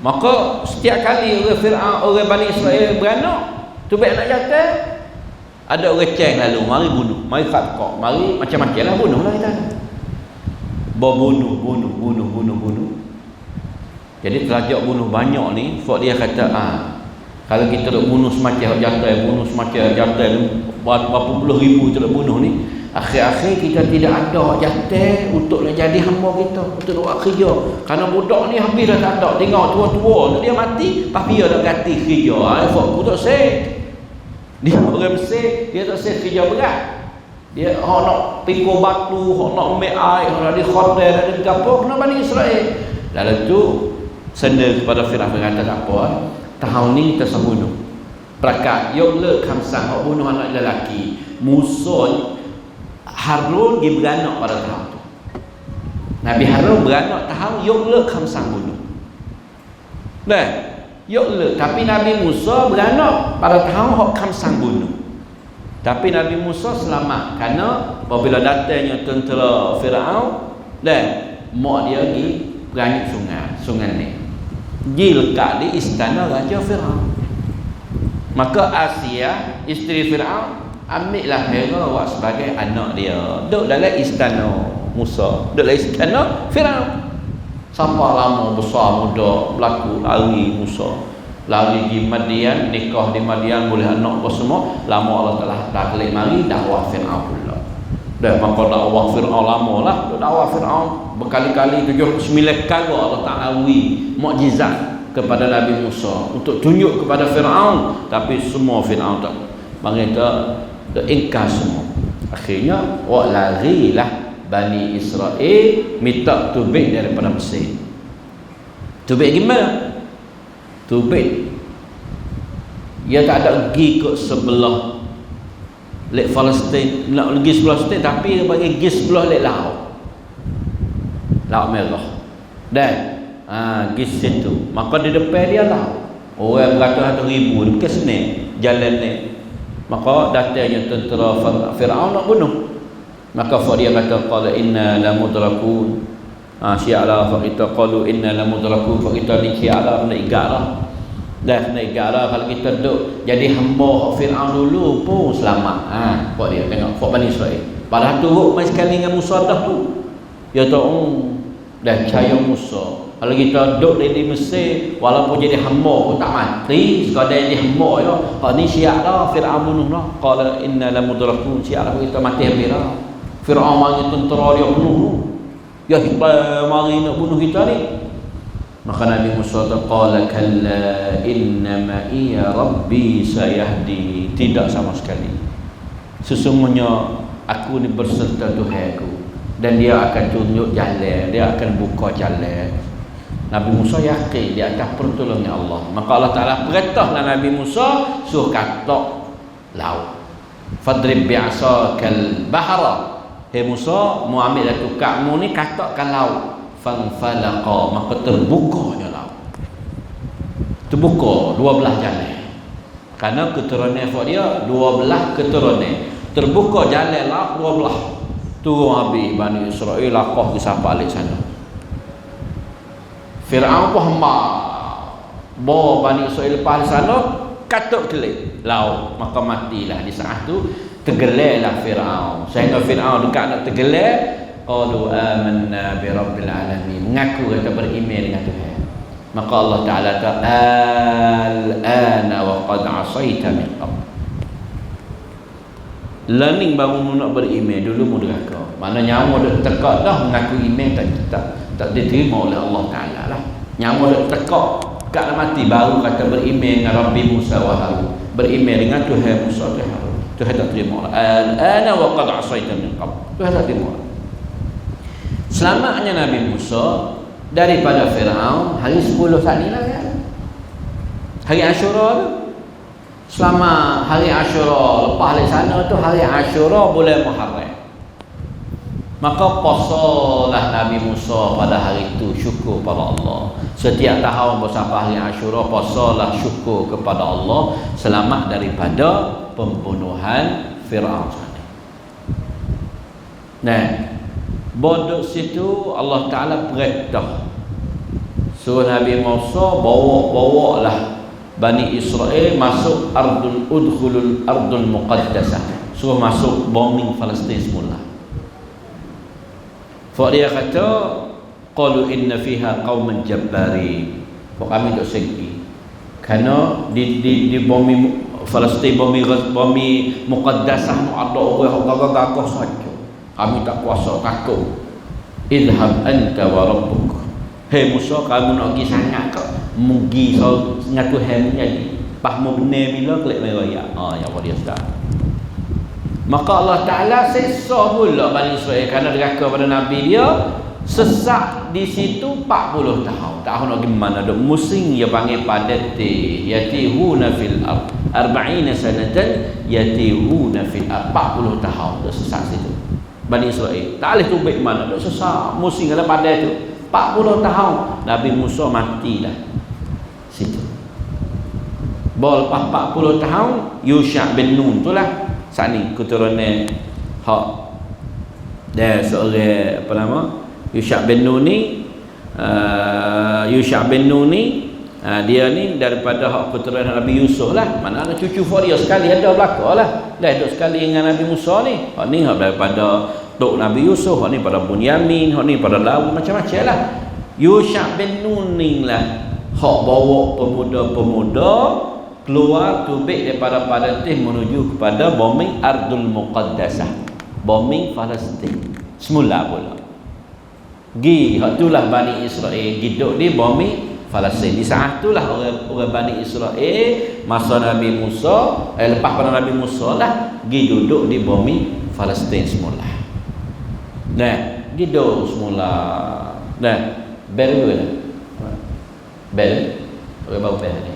Maka setiap kali orang Fir'aun, orang Bani Israel beranak tu baik anak jantan, ada orang ceng lalu mari bunuh, mari khatkok, mari macam-macam lah bunuh lah kita. Bunuh. Jadi terajak bunuh banyak ni, Fok dia kata kalau kita nak bunuh semacam jantan, berapa puluh ribu kita nak bunuh ni, akhir-akhir kita tidak ada jantan untuk nak jadi hamba kita, untuk nak buat kerja. Kerana budak ni habis dah tak ada, tengok tua-tua dia mati, tapi dia nak ganti kerja. Fok aku tak say. Dia orang Mesir, dia tak say kerja berat. Dia nak pikul batu, nak ambil air, nak di hotel, nak di kapal, kena Bani Israel. Lalu tu senda kepada Fir'aun kata tak apa, tahun ni kita bunuh. Perakat yok le khamsang hak bunuh anak lelaki. Musa Harun dia beranak pada tahun tu. Nabi Harun beranak tahun yok le khamsang bunuh. Dah, yok le, tapi Nabi Musa beranak pada tahun hak khamsang bunuh. Tapi Nabi Musa selamat kerana apabila datangnya tentera Fir'aun, dah mak dia pergi beranyut sungai ni. Dia lekat di istana Raja Fir'aun. Maka Asia, isteri Fir'aun, ambillah Hera buat sebagai anak dia. Duduk dalam istana Musa, duduk dalam istana Fir'aun. Sampai lama besar muda berlaku lari Musa, lari di Madian, nikah di Madian, boleh anak apa semua. Lama Allah telah taklik mari dakwah Fir'aun pula. Dah maka dakwah Fir'aun lama lah. Dakwah Fir'aun berkali-kali, 79 kali Allah Ta'ala mukjizat kepada Nabi Musa untuk tunjuk kepada Fir'aun, tapi semua Fir'aun tak mereka ingkar semua. Akhirnya larilah Bani Israel minta tubik daripada Mesir. Tubik gimana? Tubik dia tak ada pergi ke sebelah lek Palestin, nak pergi sebelah Palestin, tapi dia bagi pergi sebelah lek Laut Merah. Dan pergi situ. Maka di depan dia orang beratus-ratus ribu, dia bukan senang jalan ni. Maka datangnya tentera Fir'aun nak bunuh. Maka dia kata qala inna lamudrakun. Syia'lah fa kita qalu inna lamudrakun, fa kita ni syia'lah kena igarah. Dah kena igarah kalau kita duduk jadi hamba Fir'aun dulu pun selamat. Buat dia tengok Fok Bani Israel. Padahal turut mai sekali dengan Musa dah tu. Dia tahu dah percaya Musa. Kalau kita duduk di Mesir, walaupun jadi hamba pun tak mati, sekadar jadi hamba ya. Hak ni syiar dah Fir'aun bunuh dah. Qala inna lamudrakun, syiar kita mati habis dah. Fir'aun mari tentera dia bunuh. Ya kita mari nak bunuh kita ni. Maka Nabi Musa qala kalla inna ma'iya rabbi sayahdi. Tidak sama sekali. Sesungguhnya aku ni berserta Tuhanku dan dia akan tunjuk jalan, dia akan buka jalan. Nabi Musa yakin di atas pertolongan Allah. Maka Allah Ta'ala perintahlah Nabi Musa suruh katok laut. Fadrib bi'asakal bahra. Hei Musa, mu ambil datu kakmu ni katokkan laut. Fanfalaqa, maka terbukanya laut. Terbuka 12 jalan. Karena keturunan dia 12 keturunan. Terbuka jalan laut 12. Turun habis Bani Israel lakah ke sampai balik sana. Fir'aun pun hamba bawa Bani Israel lepas sana, katuk kelip laut, maka matilah di saat tu. Tergelarlah Fir'aun, sehingga Fir'aun dekat nak tergelar. Qalu amanna bi rabbil alamin, mengaku kata beriman dengan Tuhan. Maka Allah Ta'ala kata al-ana wa qad asaita min qabl. Learning baru nak beriman, dulu mu deraka. Mana nyawa dah tekak dah mengaku iman tak diterima oleh Allah Ta'ala lah. Nyawa dah tekak kat mati baru kata beriman dengan Rabbi Musa wa Harun, beriman dengan Tuhan Musa dan Harun. Tuhan tak terima. Al-ana wa qad asaita min qabl. Tuhan tak terima. Selamatnya Nabi Musa daripada Firaun hari 10 saat ni lah kan. Hari Ashura tu. Selama hari Ashura lepas dari sana tu hari Ashura bulan Muharram. Maka posolah Nabi Musa pada hari itu, syukur pada Allah. Setiap tahun bersama hari Ashura posolah syukur kepada Allah selamat daripada pembunuhan Firaun. Nah, bodoh situ Allah Ta'ala perintah suruh Nabi Musa bawa-bawalah Bani Israel masuk udkhulul ardul muqaddasah, suruh masuk bombing Palestin semula. Sebab dia kata qalu inna fiha qauman jabbarin, kami tak segi kerana di bombing Palestin, bombing muqaddasah nu ada orang gagah-gagah saja. Kami tak kuasa takut. Idhab anta wa rabbuk. Hei Musa, kamu nak pergi sangat ke? Mugi so ngaku hem jadi. Pahmu benar bila kelak meraya. Ya Allah dia sudah. Maka Allah Taala sesa pula Bani Israel kerana deraka pada Nabi dia, sesak di situ 40 tahun. Tahun lagi mana ada musim dia panggil padati yatihuna fil ard 40 sanatan yatihuna fil ard, 40 tahun dia sesak situ. Bani Israel tak boleh tubik mana duk sesak musim kalau pada tu 40 tahun Nabi Musa matilah situ. Bol 40 tahun Yusha bin Nun itulah saat ni keturunan hak dia seorang apa nama Yusha bin Nun ni Yusha bin Nun ni dia ni daripada hak keturunan Nabi Yusuf lah, mana ada cucu dia sekali ada belakang lah dah duduk sekali dengan Nabi Musa ni. Hak ni hak daripada tok Nabi Yusuf, hak ni pada Bunyamin, hak ni pada Lawi, macam-macam lah. Yusha bin Nun ni lah hak bawa pemuda-pemuda keluar tubik daripada Palestin menuju kepada bombing Ardul Muqaddasah, bombing Palestin semula pula. Hak itulah Bani Israel hidup di bombing Palestin. Di saat itulah orang Bani Israel masa Nabi Musa lepas pada Nabi Musa lah duduk di bombing Palestin semula. Nah, duduk semula. Nah, bel dulu lah. Bel, orang bawa bel ni.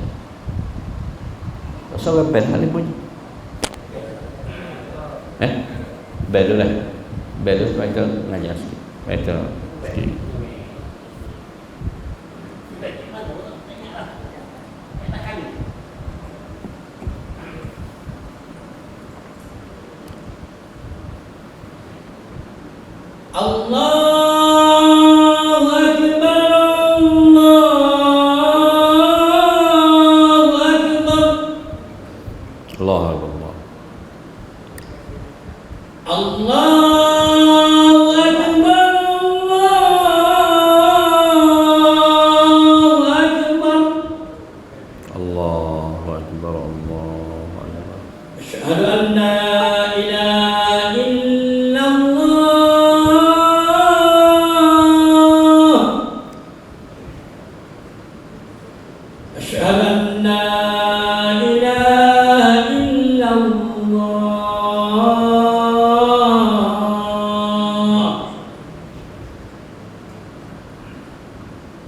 So bel ni bunyi. Bel dulu lah. Bel dulu supaya kita ngajar sikit. Supaya kita sikit. Allahu Akbar, Allahu Akbar, Allahu Akbar, Allahu Akbar, Allahu Akbar, Allahu Akbar. Asyhadu an la ilaha illallah. Asyhadu an la ilaha illallah.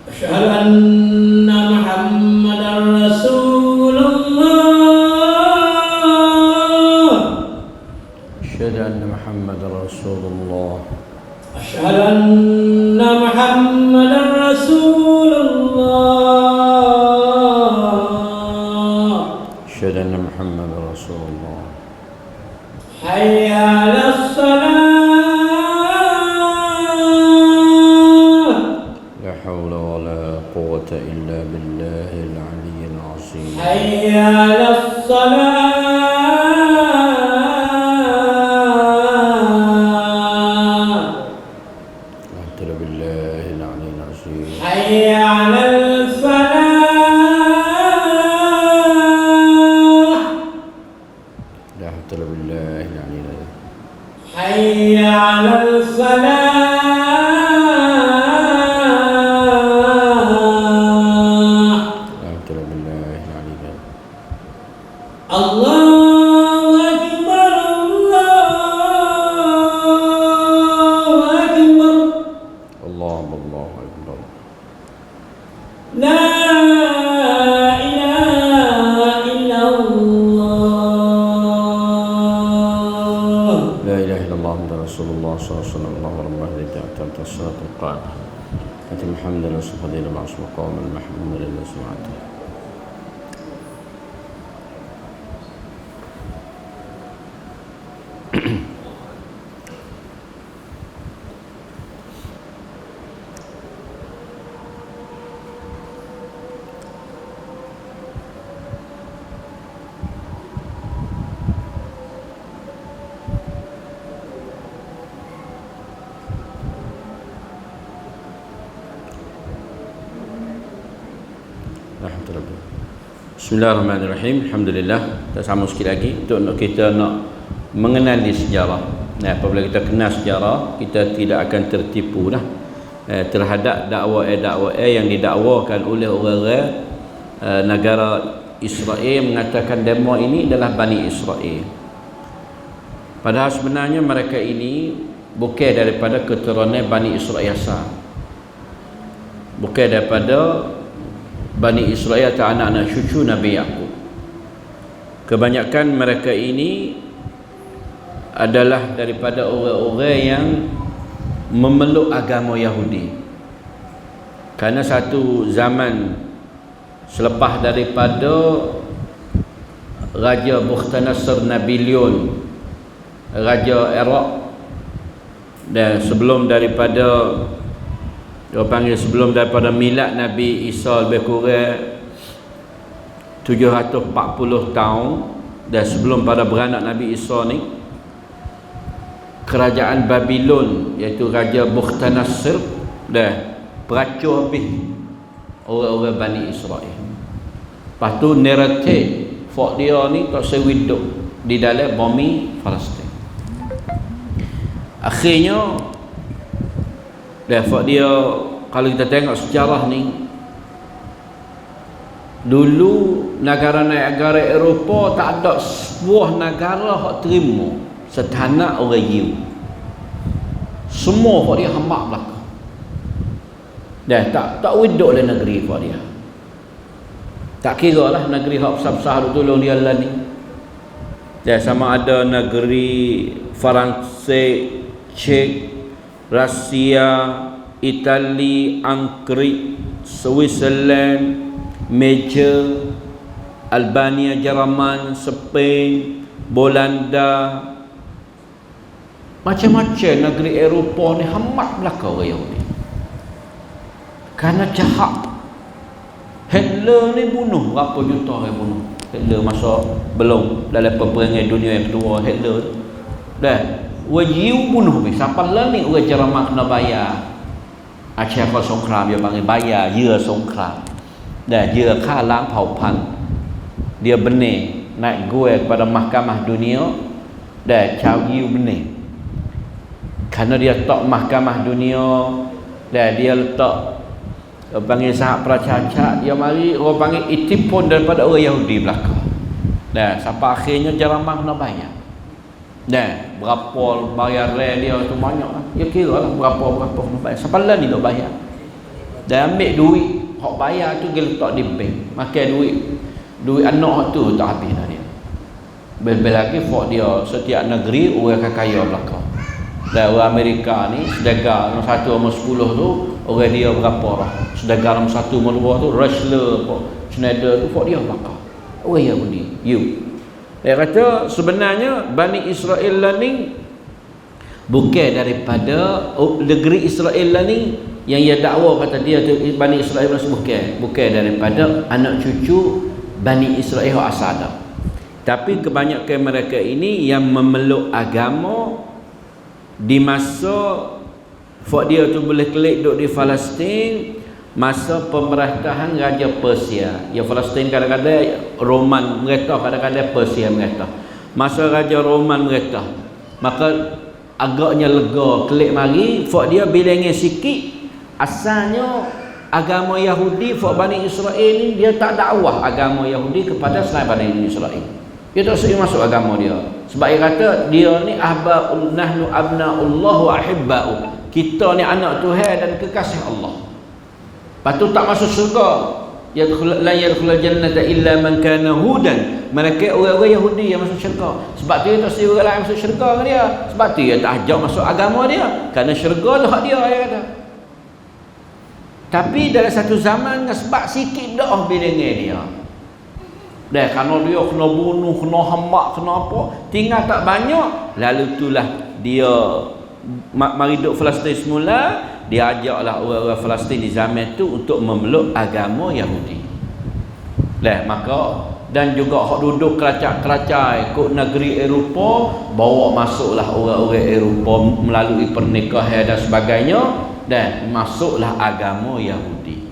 Asyhadu anna Muhammadar Rasulullah. Asyhadu anna Muhammadar Rasulullah. Asyhadu anna Muhammadar Rasulullah. Asyhadu anna Muhammadar Rasulullah. Hayya 'alas salah. La hawla wa la quwwata illa billahil 'aliyyil 'azim. Hayya 'alas salah. A'udzu billahil 'aliyyil 'azim. Hayya 'alal falah. La hawla billahil 'aliyyil 'azim. Hayya 'alal falah. La hawla billahil 'aliyyil 'azim. Allahu Akbar, Allahu Akbar, sallallahu alaihi wa sallam Ati Muhammad al-Fadil al-Maqam al-Mahmud lillahi subhanahu Bismillahirrahmanirrahim. Alhamdulillah. Kita sambung sikit lagi untuk kita nak mengenali sejarah. Apabila kita kenal sejarah, kita tidak akan tertipu terhadap dakwa yang didakwakan oleh orang-orang negara Israel mengatakan demo ini adalah Bani Israel. Padahal sebenarnya mereka ini bukan daripada keturunan Bani Israel asal. Bukan daripada Bani Israel atau anak-anak cucu Nabi Yaqub. Kebanyakan mereka ini adalah daripada orang-orang yang memeluk agama Yahudi. Karena satu zaman selepas daripada Raja Bukhtanasar Napoleon, Raja Iraq, dan sebelum daripada sebelum daripada milad Nabi Isa lebih kurang 740 tahun, dan sebelum pada beranak Nabi Isa ni, kerajaan Babylon iaitu Raja Bukhtanasar dah peracuh habis orang-orang Bani Israel. Lepas tu nerate fort dia ni tak sewiduk di dalam bumi Palestin. Akhirnya dia kalau kita tengok sejarah ni, dulu negara-negara Eropah tak ada sebuah negara yang terima setanak orang Yahudi. Semua dia hambak belakang. Tak widuk le negeri dia. Tak kira lah negeri hak besar-besar tu tolong dia lah ni. Sama ada negeri Perancis, Czech, Rusia, Itali, Angkrik, Switzerland, Major, Albania, Jerman, Spain, Belanda, macam-macam negeri Eropah ni hamat belakang orang Yahudi. Kerana jahat. Hitler ni bunuh berapa juta orang bunuh. Hitler masa belum dalam peperangan dunia yang kedua, Hitler orang Yahudi bunuh habis. Sampai lah ni orang Jerman kena bayar. Aceh Songkram dia panggil bayar ya Songkram. Dia kalang paupan. Dia benih naik gue kepada mahkamah dunia caw Yahudi benih. Kerana dia letak mahkamah dunia dia letak panggil sahab pracacat, dia mari orang panggil itipun daripada orang Yahudi belakang. Sampai akhirnya Jerman kena bayar. Berapa bayar dia tu banyak lah. Ya kira lah berapa kena bayar. Sampai lah ni tak bayar. Ambil duit hak bayar tu dia letak di bank. Makan duit anak tu tak habis dah dia. Bel-bel lagi fort dia setiap negeri orang kaya belakang. Orang Amerika ni sedagar nombor 1 nombor 10 tu orang dia berapa lah. Sedagar nombor 1 nombor 2 tu Rockefeller, Schneider tu fort dia belakang. Orang Yahudi. Dia kata sebenarnya Bani Israel lah ni bukan daripada negeri Israel lah ni yang ia dakwa kata dia Bani Israel lah bukan daripada anak cucu Bani Israel asal dah. Tapi kebanyakan mereka ini yang memeluk agama di masa dia tu boleh klik duduk di Palestin masa pemerintahan Raja Persia. Ya Palestin kadang-kadang Roman mereka, kadang-kadang Persia mereka. Masa Raja Roman mereka, maka agaknya lega klik mari dia bilangnya sikit. Asalnya agama Yahudi Bani Israel ni dia tak dakwah agama Yahudi kepada selain Bani Israel. Dia tak sesuai masuk agama dia. Sebab dia kata dia ni nahnu abna'ullah wa ahibba'u. Kita ni anak Tuhan dan kekasih Allah. Lepas tu tak masuk surga. la yadkhulul jannata illa man kana hudan. Mereka orang-orang Yahudi yang masuk syurga. Sebab tu dia tak sedia orang lain masuk syurga dengan dia. Sebab tu dia tak ajak masuk agama dia. Kerana syurga lah hak dia kata. Tapi dalam satu zaman sebab sikit dah dengan dia. Dah kerana dia kena bunuh, kena hambak, kena apa, tinggal tak banyak, lalu itulah dia mari duduk Palestin semula, dia ajaklah orang-orang Palestin di zaman tu untuk memeluk agama Yahudi. Dah maka dan juga hak duduk keracak-keracai ikut negeri Eropah, bawa masuklah orang-orang Eropah melalui pernikahan dan sebagainya, dan masuklah agama Yahudi.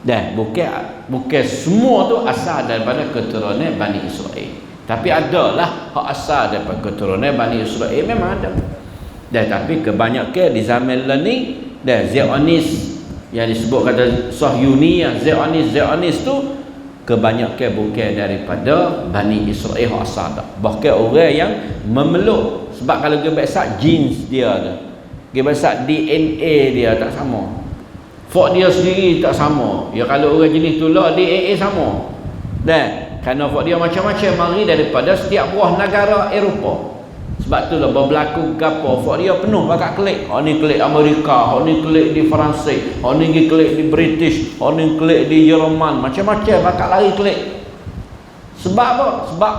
Dan bukan semua tu asal daripada keturunan Bani Israel. Tapi adalah hak asal daripada keturunan Bani Israel, memang ada. Dan tapi kebanyakan di zaman ni dan Zionis yang disebut kata Sahyuni, Zionis tu kebanyakan bukan daripada Bani Israel hak asal dah. Bahkan orang yang memeluk, sebab kalau dia baca jeans dia tu, dia baca DNA dia tak sama. Fok dia sendiri tak sama. Ya kalau orang jenis tu lah DNA sama. Dan kerana fok dia macam-macam mari daripada setiap buah negara Eropah. Sebab tu lah berlaku gapo fok dia penuh bakal klik. Hak ni klik Amerika, hak ni klik di Perancis, hak ni klik di British, hak ni klik di Jerman, macam-macam bakal lari klik. Sebab apa? Sebab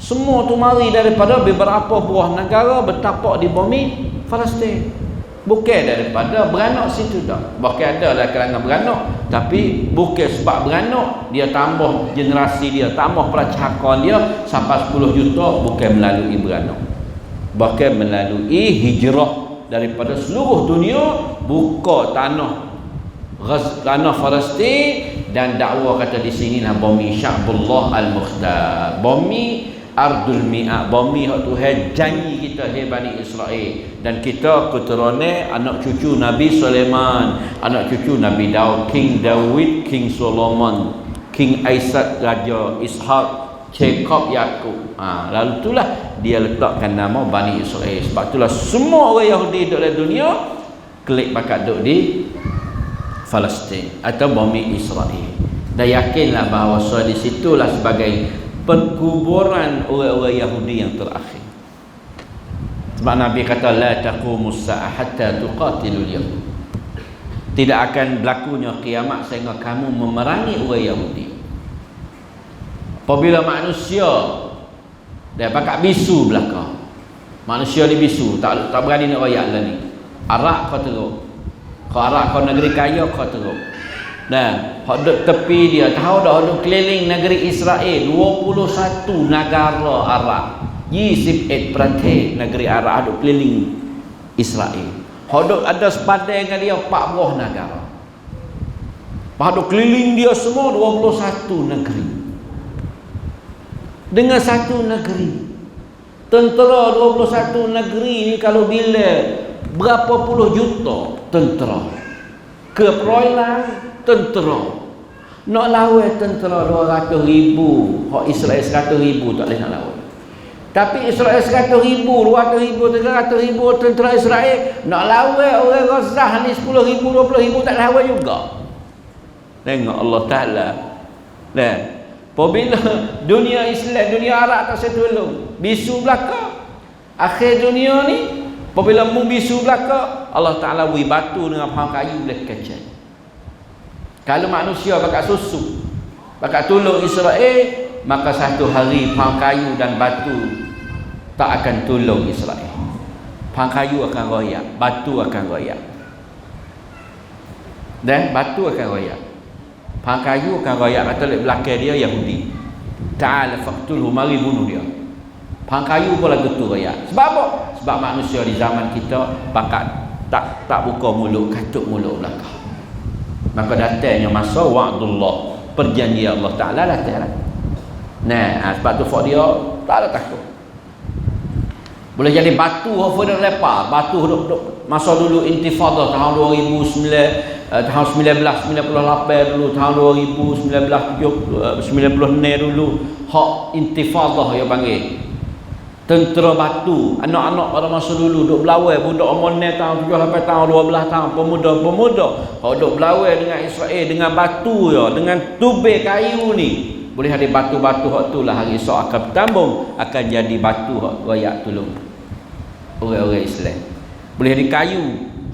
semua tu mari daripada beberapa buah negara bertapak di bumi Palestin. Bukan daripada beranak situ dah. Bahkan ada lah kalangan beranak, tapi bukan sebab beranak dia tambah generasi dia, tambah pelacakan dia sampai 10 juta, bukan melalui beranak. Bahkan melalui hijrah daripada seluruh dunia, buka tanah Palestin, dan dakwa kata di sini lah bumi Sya'bullah Al-Mukhtar, bumi Ardul Mi'at, bumi hak Tuhan janji kita, hai Bani Israel. Dan kita keturunan anak cucu Nabi Sulaiman, anak cucu Nabi Daud, King David, King Solomon, King Isaac, Raja Ishak, Jacob, Yakub. Lalu itulah dia letakkan nama Bani Israel. Sebab itulah semua orang Yahudi duduk dalam dunia klik bakat duduk di Palestin atau bumi Israel. Dan yakinlah bahawa di situlah sebagai perkuburan orang-orang Yahudi yang terakhir. Sebab Nabi kata la taqumus sa'a hatta tuqatilul yahud. Tidak akan berlakunya kiamat sehingga kamu memerangi orang Yahudi. Apabila manusia dia pakat bisu belaka, manusia ni bisu, tak berani nak royak lah ni. Arak kau teruk, kau arak kau negeri kaya kau teruk. Dan hak duk tepi dia, tahu dah duk keliling negeri Israel 21 negara Arab, 21% negeri Arab duk keliling Israel. Hak duk ada sepadan dengan dia 4 buah negara. Hak duk keliling dia semua 21 negeri. Dengan satu negeri, tentera 21 negeri ni kalau bila berapa puluh juta tentera, keperolehan tentera, nak lawan tentera 200,000, hak Israel 100,000 tak boleh nak lawan. Tapi Israel 100,000, 200,000, 300,000 tentera Israel nak lawan orang Gaza ni 10,000, 20,000 tak lawan juga. Tengok Allah Ta'ala. Dan apabila dunia Islam, dunia Arab tak setulung, bisu belaka akhir dunia ni, apabila mu bisu belaka, Allah Ta'ala beri batu dengan pohon kayu boleh kecil. Kalau manusia bakal susu, bakal tolong Israel, maka satu hari pohon kayu dan batu tak akan tolong Israel. Pohon kayu akan royak, batu akan royak. Dan batu akan royak, pohon kayu akan royak. Kata di belakang dia Yahudi, ta'ala faqtulhu, mari bunuh dia. Pohon kayu pun lagu tu royak. Sebab apa? Sebab manusia di zaman kita bakat tak buka mulut, katuk mulut belakang. Maka datangnya masa wa'dullah, perjanjian Allah Ta'ala datang. Nah, sebab tu dia tak ada takut. Boleh jadi batu hafal dah lepas. Batu masa dulu intifadah tahun 2009, tahun 1998 dulu, tahun 2019 dulu, hak intifadah yang panggil. Tentera batu, anak-anak pada masa dulu duk berlawan, budak umur 9 tahun, 7 8 tahun, 12 tahun, pemuda-pemuda hok duk berlawan dengan Israel dengan batu ya, dengan tubir kayu ni. Boleh ada batu-batu hok tu lah hari esok akan bertambung, akan jadi batu hok royak tolong orang-orang Islam. Boleh ada kayu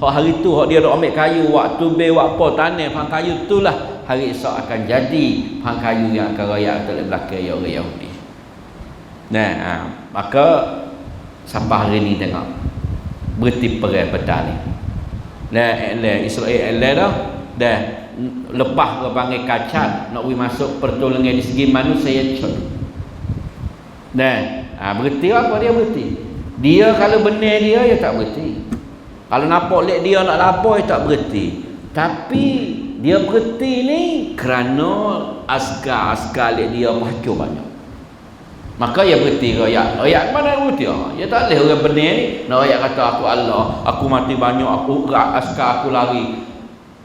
hok hari tu hok dia duk ambil kayu, wak tubir, wak apa tanah hang kayu tu lah hari esok akan jadi hang kayu yang akan royak kat belakang ya orang Yahudi. Nah, maka sampai hari ni tengok berhenti perang petang ni. Nah, Israel dah dah lepas ke panggil kacat nak masuk pertolongan di segi manusia cot. Nah, berhenti apa dia berhenti? Dia kalau benar dia tak berhenti. Kalau nampak lek dia nak lapor dia tak berhenti. Tapi dia berhenti ni kerana askar-askar lek dia macam banyak. Maka dia berhenti royak. Royak mana berhenti? Dia tak boleh orang benar ni. Nak royak kata aku Allah, aku mati banyak, aku gerak askar, aku lari.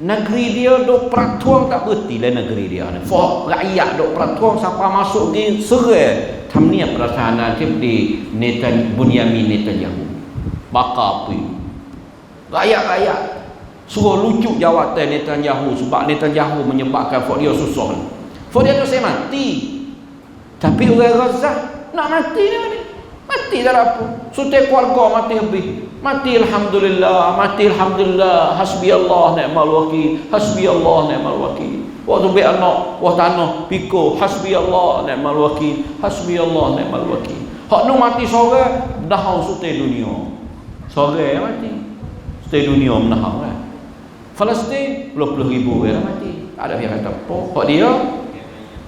Negeri dia duk peraturan tak berhenti lah negeri dia ni. Rakyat duk peraturan sampai masuk ni serai. Tamnia perasaan nasib di Bunyamin Netanyahu. Bakar api. Rakyat-rakyat suruh lucuk jawatan Netanyahu sebab Netanyahu menyebabkan fok dia susah. Fok dia tu saya mati. Tapi orang Gaza nak mati ni. Mati tak apa. Sutai keluarga mati habis. Mati alhamdulillah, mati alhamdulillah. Hasbi Allah ni'mal wakil. Hasbi Allah ni'mal wakil. Waktu be anak, wah tanah piko. Hasbi Allah ni'mal wakil. Hasbi Allah ni'mal wakil. Hak nu mati sore dah sutai dunia. Sore mati. Sutai dunia menahau kan. Palestin 20,000 orang mati. Ada yang kata apa? Hak dia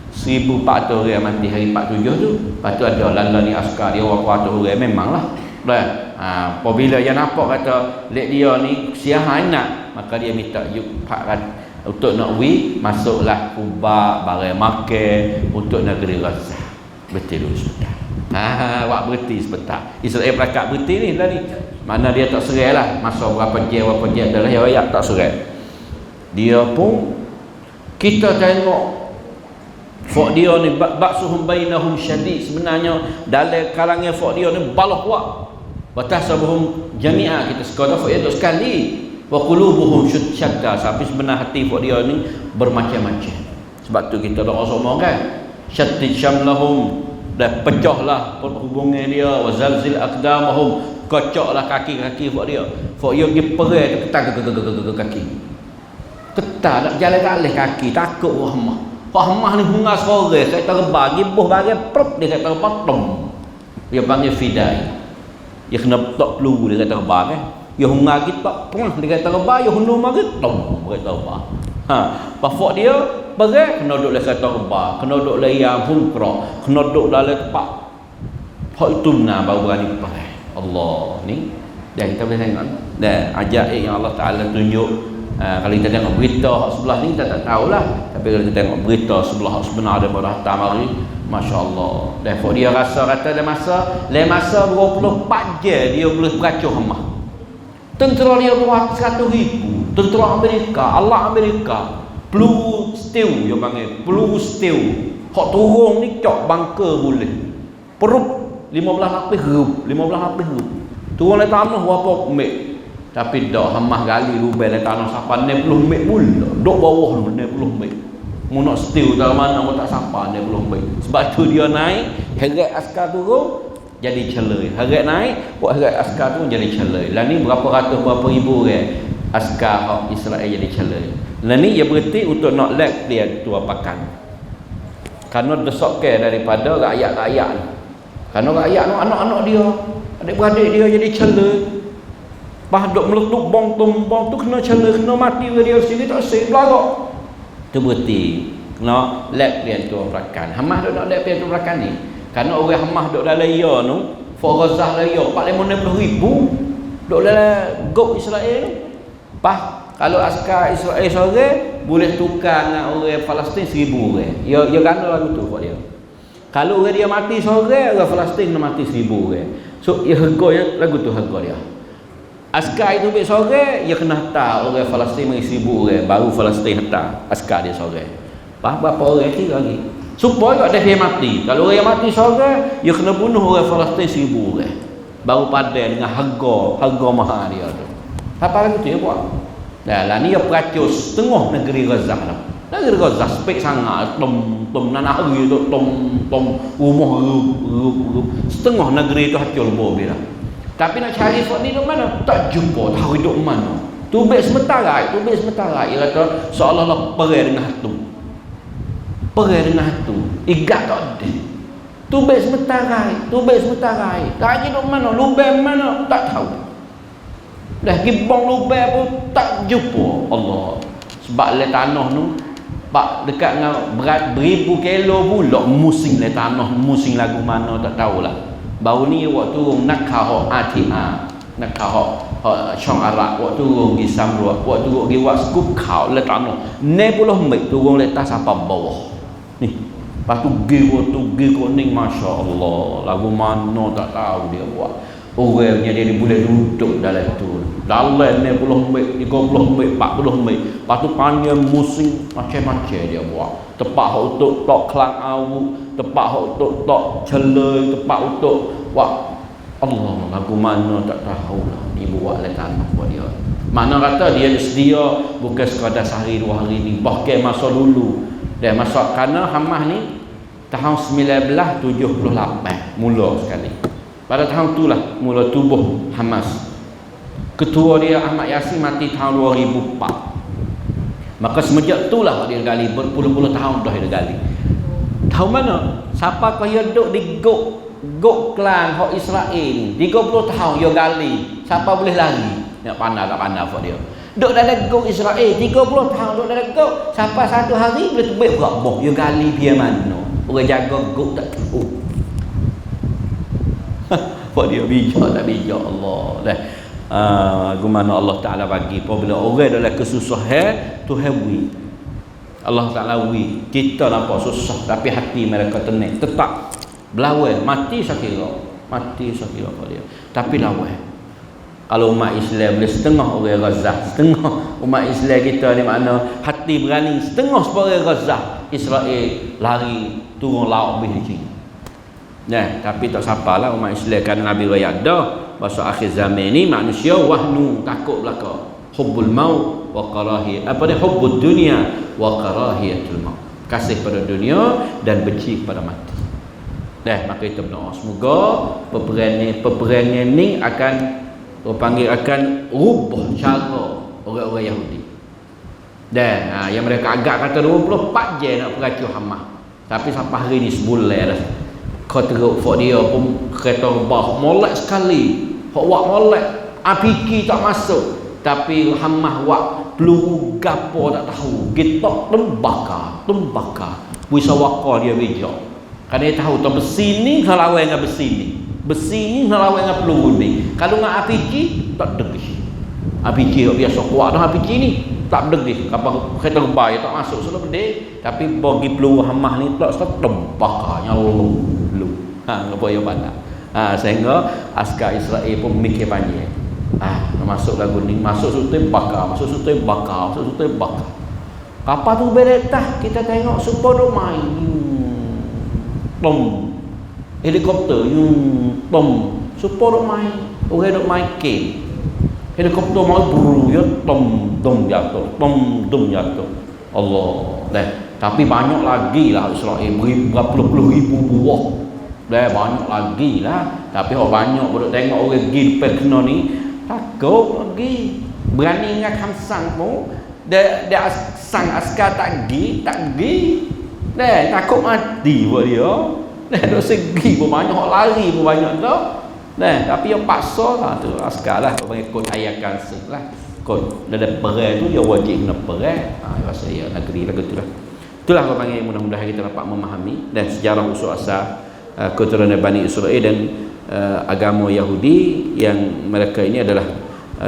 1,400 orang mati hari 47 tu. Lepas tu ada lala ni askar dia 100 orang memanglah. Dah. Apabila dia nampak kata lek dia ni siapa nak, maka dia minta yuk untuk nak masuklah kubah barang makan untuk negeri Gaza. Betul dulu sebentar. Wak berhenti sebentar. Israel perakat berhenti ni tadi. Mana dia tak serai lah. Masa berapa jam adalah ya tak serai. Dia pun kita tengok fok dia ni baksuhum bainahum syadid, sebenarnya dalam kalangan fok dia ni balah kuat. Batasabuhum jami'ah, kita sekadar fok dia tu sekali. Wa qulubuhum syatta, tapi sebenarnya hati fok dia ni bermacam-macam. Sebab tu kita doa semua kan. Syattid syamlahum, dah pecahlah hubungan dia, wa zalzil aqdamahum, kocoklah kaki-kaki fok dia. Fok dia pergi perang tu ketak kaki. Ketak nak jalan tak leh kaki, takut rahmah. Fahmah ni bunga sore kat terbang, gibuh bagai prop dia kat terbang tom. Dia panggil fidai. Dia kena tak peluru dia kat terbang kan. Dia hunga kita pun dia kat terbang, dia hundu mari tom kat terbang. Pafok dia berat kena duduk dekat terbang, kena duduk layang hulkra, kena duduk dalam tempat. Hak itu benar baru berani perang. Allah ni dan kita boleh tengok dan ajaib yang Allah Taala tunjuk. Kalau kita tengok berita sebelah ni kita tak tahulah, tapi kalau kita tengok berita sebelah sebenar daripada hatam hari, masya-Allah. Dan dia rasa kata masa 24 jam dia boleh beracun hemah. Tentera dia 100,000, tentera Amerika, Allah Amerika, peluru steel dia panggil, peluru steel. Hak turun ni cok bangka boleh. Perut 15 lapis rub, 15 lapis rub. Turun dari tanah berapa mek. Tapi dak hamah gali lubang dalam tanah sampai 60 mek mula. Dok bawah 60 mek. Mu nak steel dari mana mu tak sampai 60 mek. Sebab tu dia naik, heret askar turun jadi celai. Heret naik, buat heret askar tu jadi celai. Lah ni berapa ratus berapa ribu orang askar Israel jadi celai. Lah ni dia berhenti untuk nak lek dia tu apakan. Karena desakan daripada rakyat-rakyat ni. Karena rakyat tu anak-anak dia, adik-beradik dia jadi celai. Pas duk meletup bom tu kena celai, kena mati dia sendiri tak sih belagak. Tu berhenti. Kena lek dia tu perakan. Hamas duk nak lek dia tu perakan ni. Karena orang Hamas duk dalam ia tu, Forazah lah ia 450,000 duk dalam gop Israel. Pas kalau askar Israel sore boleh tukar dengan orang Palestin 1,000 orang. Dia ganda lagu tu buat dia. Kalau orang dia mati sore, orang Palestin nak mati 1,000 orang. So dia harga dia lagu tu harga dia. Askar itu besok sore, dia kena hantar orang Palestin mari 1,000 orang, baru Palestin hantar askar dia sore. Berapa orang kira lagi? supaya ada dia mati. Kalau orang yang mati seorang, dia kena bunuh orang Palestin 1000 orang. Baru padan dengan harga mahal dia tu. Apa lagi tu dia buat? Dah lah ni dia peracur setengah negeri Gaza dah. Negeri Gaza spek sangat tom nanah hari tu tom rumah rup setengah negeri tu hancur lebur dia. Tapi nak cari fort ni di mana? Tak jumpa, tahu hidup mana. Tubik sementara. Dia kata seolah-olah perang dengan hantu. Igat tak ada. Tubik sementara. Tak hidup mana, lubang mana, tak tahu. Dah gibong lubang pun tak jumpa. Allah. Sebab le tanah tu pak dekat dengan berat 1000 kilo pula musing le tanah, musing lagu mana tak tahulah. Baru ni waktu nakah ATA, nakah Syong Arak, waktu turun pergi Samruat, waktu turun pergi buat skup kau le tanah 90 meter turun letas sampai bawah ni. Lepas tu pergi kuning, Masya Allah, lagu mana tak tahu dia buat. Orangnya dia boleh duduk dalam tu dalam 90 meter, 30 meter, 40 meter. Lepas tu panjang musing macam-macam dia buat. Tempat untuk tok kelang awu, tempat untuk tok celai, tempat untuk buat Allah, lagu mana tak tahu lah. Ni buat le tanah buat dia. Mana kata dia sedia bukan sekadar sehari 2 hari ni, bahkan masa dulu. Dan masa kerana Hamas ni tahun 1978 mula sekali. Pada tahun itulah mula tubuh Hamas. Ketua dia Ahmad Yassin mati tahun 2004. Maka semenjak itulah dia gali, berpuluh-puluh tahun dah dia gali. Tahu mana? Siapa kau yang duduk di Gok klan hak Israel ni 30 tahun dia gali. Siapa boleh lari? Nak pandai tak pandai buat dia. Duduk dalam Gok Israel 30 tahun duduk dalam Gok. Siapa satu hari boleh tebik berapa? Dia gali biar mana? Orang jaga Gok tak tahu. Buat dia bijak tak bijak Allah dah. Gimana Allah Ta'ala bagi apabila orang dalam kesusahan Tuhan wi Allah Ta'ala wi kita nampak susah tapi hati mereka tenang tetap berlawan mati sakira pada dia tapi lawan. Kalau umat Islam boleh setengah orang Gaza, setengah umat Islam kita ni makna hati berani setengah separuh Gaza, Israel lari turun laut lebih di sini. Nah, tapi tak sapalah umat Islam kan Nabi raya dah bahasa akhir zaman ni manusia wahnu takut belaka. Hubbul maut wa karahiyah. Apa dia hubbud dunia wa karahiyatul maut. Kasih pada dunia dan benci pada mati. Dah, maka kita berdoa semoga peperangan ni akan panggil akan rubah cara orang-orang Yahudi. Dan yang mereka agak kata 24 je nak peracur Hamas. Tapi sampai hari ni sebulan dah. Kau teruk fok dia pun kereta rebah molek sekali. Hok wak molek, APK tak masuk. Tapi Hamas wak peluru gapo tak tahu. Kita tembakar. Bisa wakar dia bijak. Kerana dia tahu tu besi ni kalau lawan dengan besi ni. Besi ni kalau lawan dengan peluru ni. Kalau dengan APK tak degih. APK biasa kuat dah APK ni. Tak degih. Apa kereta rebah tak masuk sudah benda. Tapi bagi peluru Hamas ni tak tembakar nyalung. Ngapa dia pandang. Sehingga askar Israel pun mikir panjang. Masuk lagu ni, masuk sutai bakar. Kapal tu beretah kita tengok super duk main. Helikopter super duk main. Orang duk main game. Helikopter mau buru ya jatuh. Allah. Tapi banyak lagi lah Israel berpuluh-puluh ribu buah. Dah banyak lagi lah. Tapi orang banyak baru tengok orang pergi depan kena ni takut lagi. Berani ingat Hamsang pun dia sang askar tak pergi. Dah takut mati buat dia. Dah duk segi pun banyak, lari pun banyak tu. Dah tapi yang paksa lah tu askar lah mengikut ayat kanser lah. Kod dalam perang tu dia wajib kena perang. Rasa ya negeri lagu tu lah. Itulah kau panggil mudah-mudahan kita dapat memahami dan sejarah usul asal keturunan Bani Israel dan agama Yahudi yang mereka ini adalah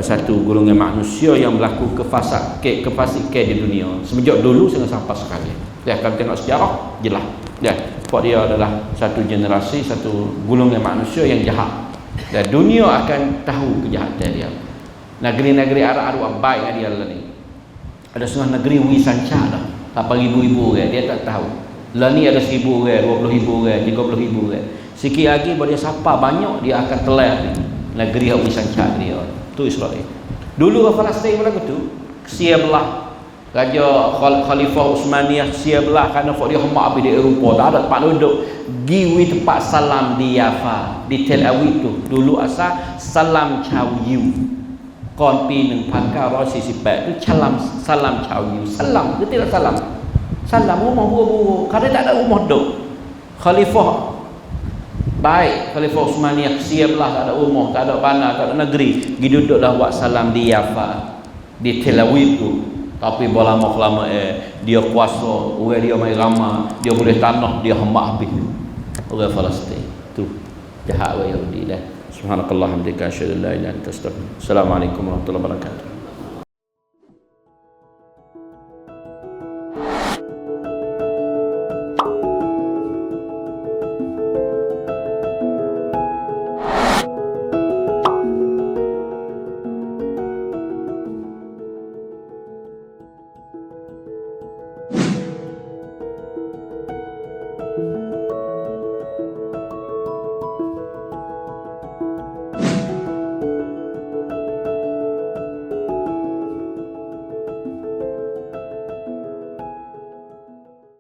satu golongan manusia yang berlaku kefasikan di dunia semenjak dulu sehingga sampai sekarang. Ya, kalau tengok sejarah jelas. Ya, sebab dia adalah satu generasi, satu golongan manusia yang jahat. Dan dunia akan tahu kejahatan dia. Negeri-negeri Arab baik dia lah ni. Ada setengah negeri wisanca dah. 8,000 orang dia tak tahu. Lah ni ada 1,000 orang, 20,000 orang, 30,000 orang. Sikit lagi boleh siapa banyak dia akan telah negeri yang disancak dia. Tu Israel. Dulu ke Palestin pun lagu tu. Sia belah Raja Khalifah Utsmaniyah sia belah kerana dia hamba habis di Eropah. Tak ada tempat duduk. Giwi tempat salam di Yafa, di Tel Aviv tu. Dulu asal salam Chow Yu. Kon pi 1948 tu salam Chow Yu. Salam, dia tidak salam. Salam rumah buruk-buruk. Kerana tak ada rumah duduk. Khalifah baik, Khalifah Utsmaniyah sia belah tak ada rumah, tak ada bana, tak ada negeri. Pergi duduklah buat salam di Yafa, di Tel Aviv tu. Tapi lama-lama dia kuasa, orang dia mai ramah, dia boleh tanah, dia hamba habis. Orang Palestin tu jahat orang Yahudi dah. Subhanakallah hamdika asyhadu an la ilaha illa anta astaghfiruka. Assalamualaikum warahmatullahi wabarakatuh.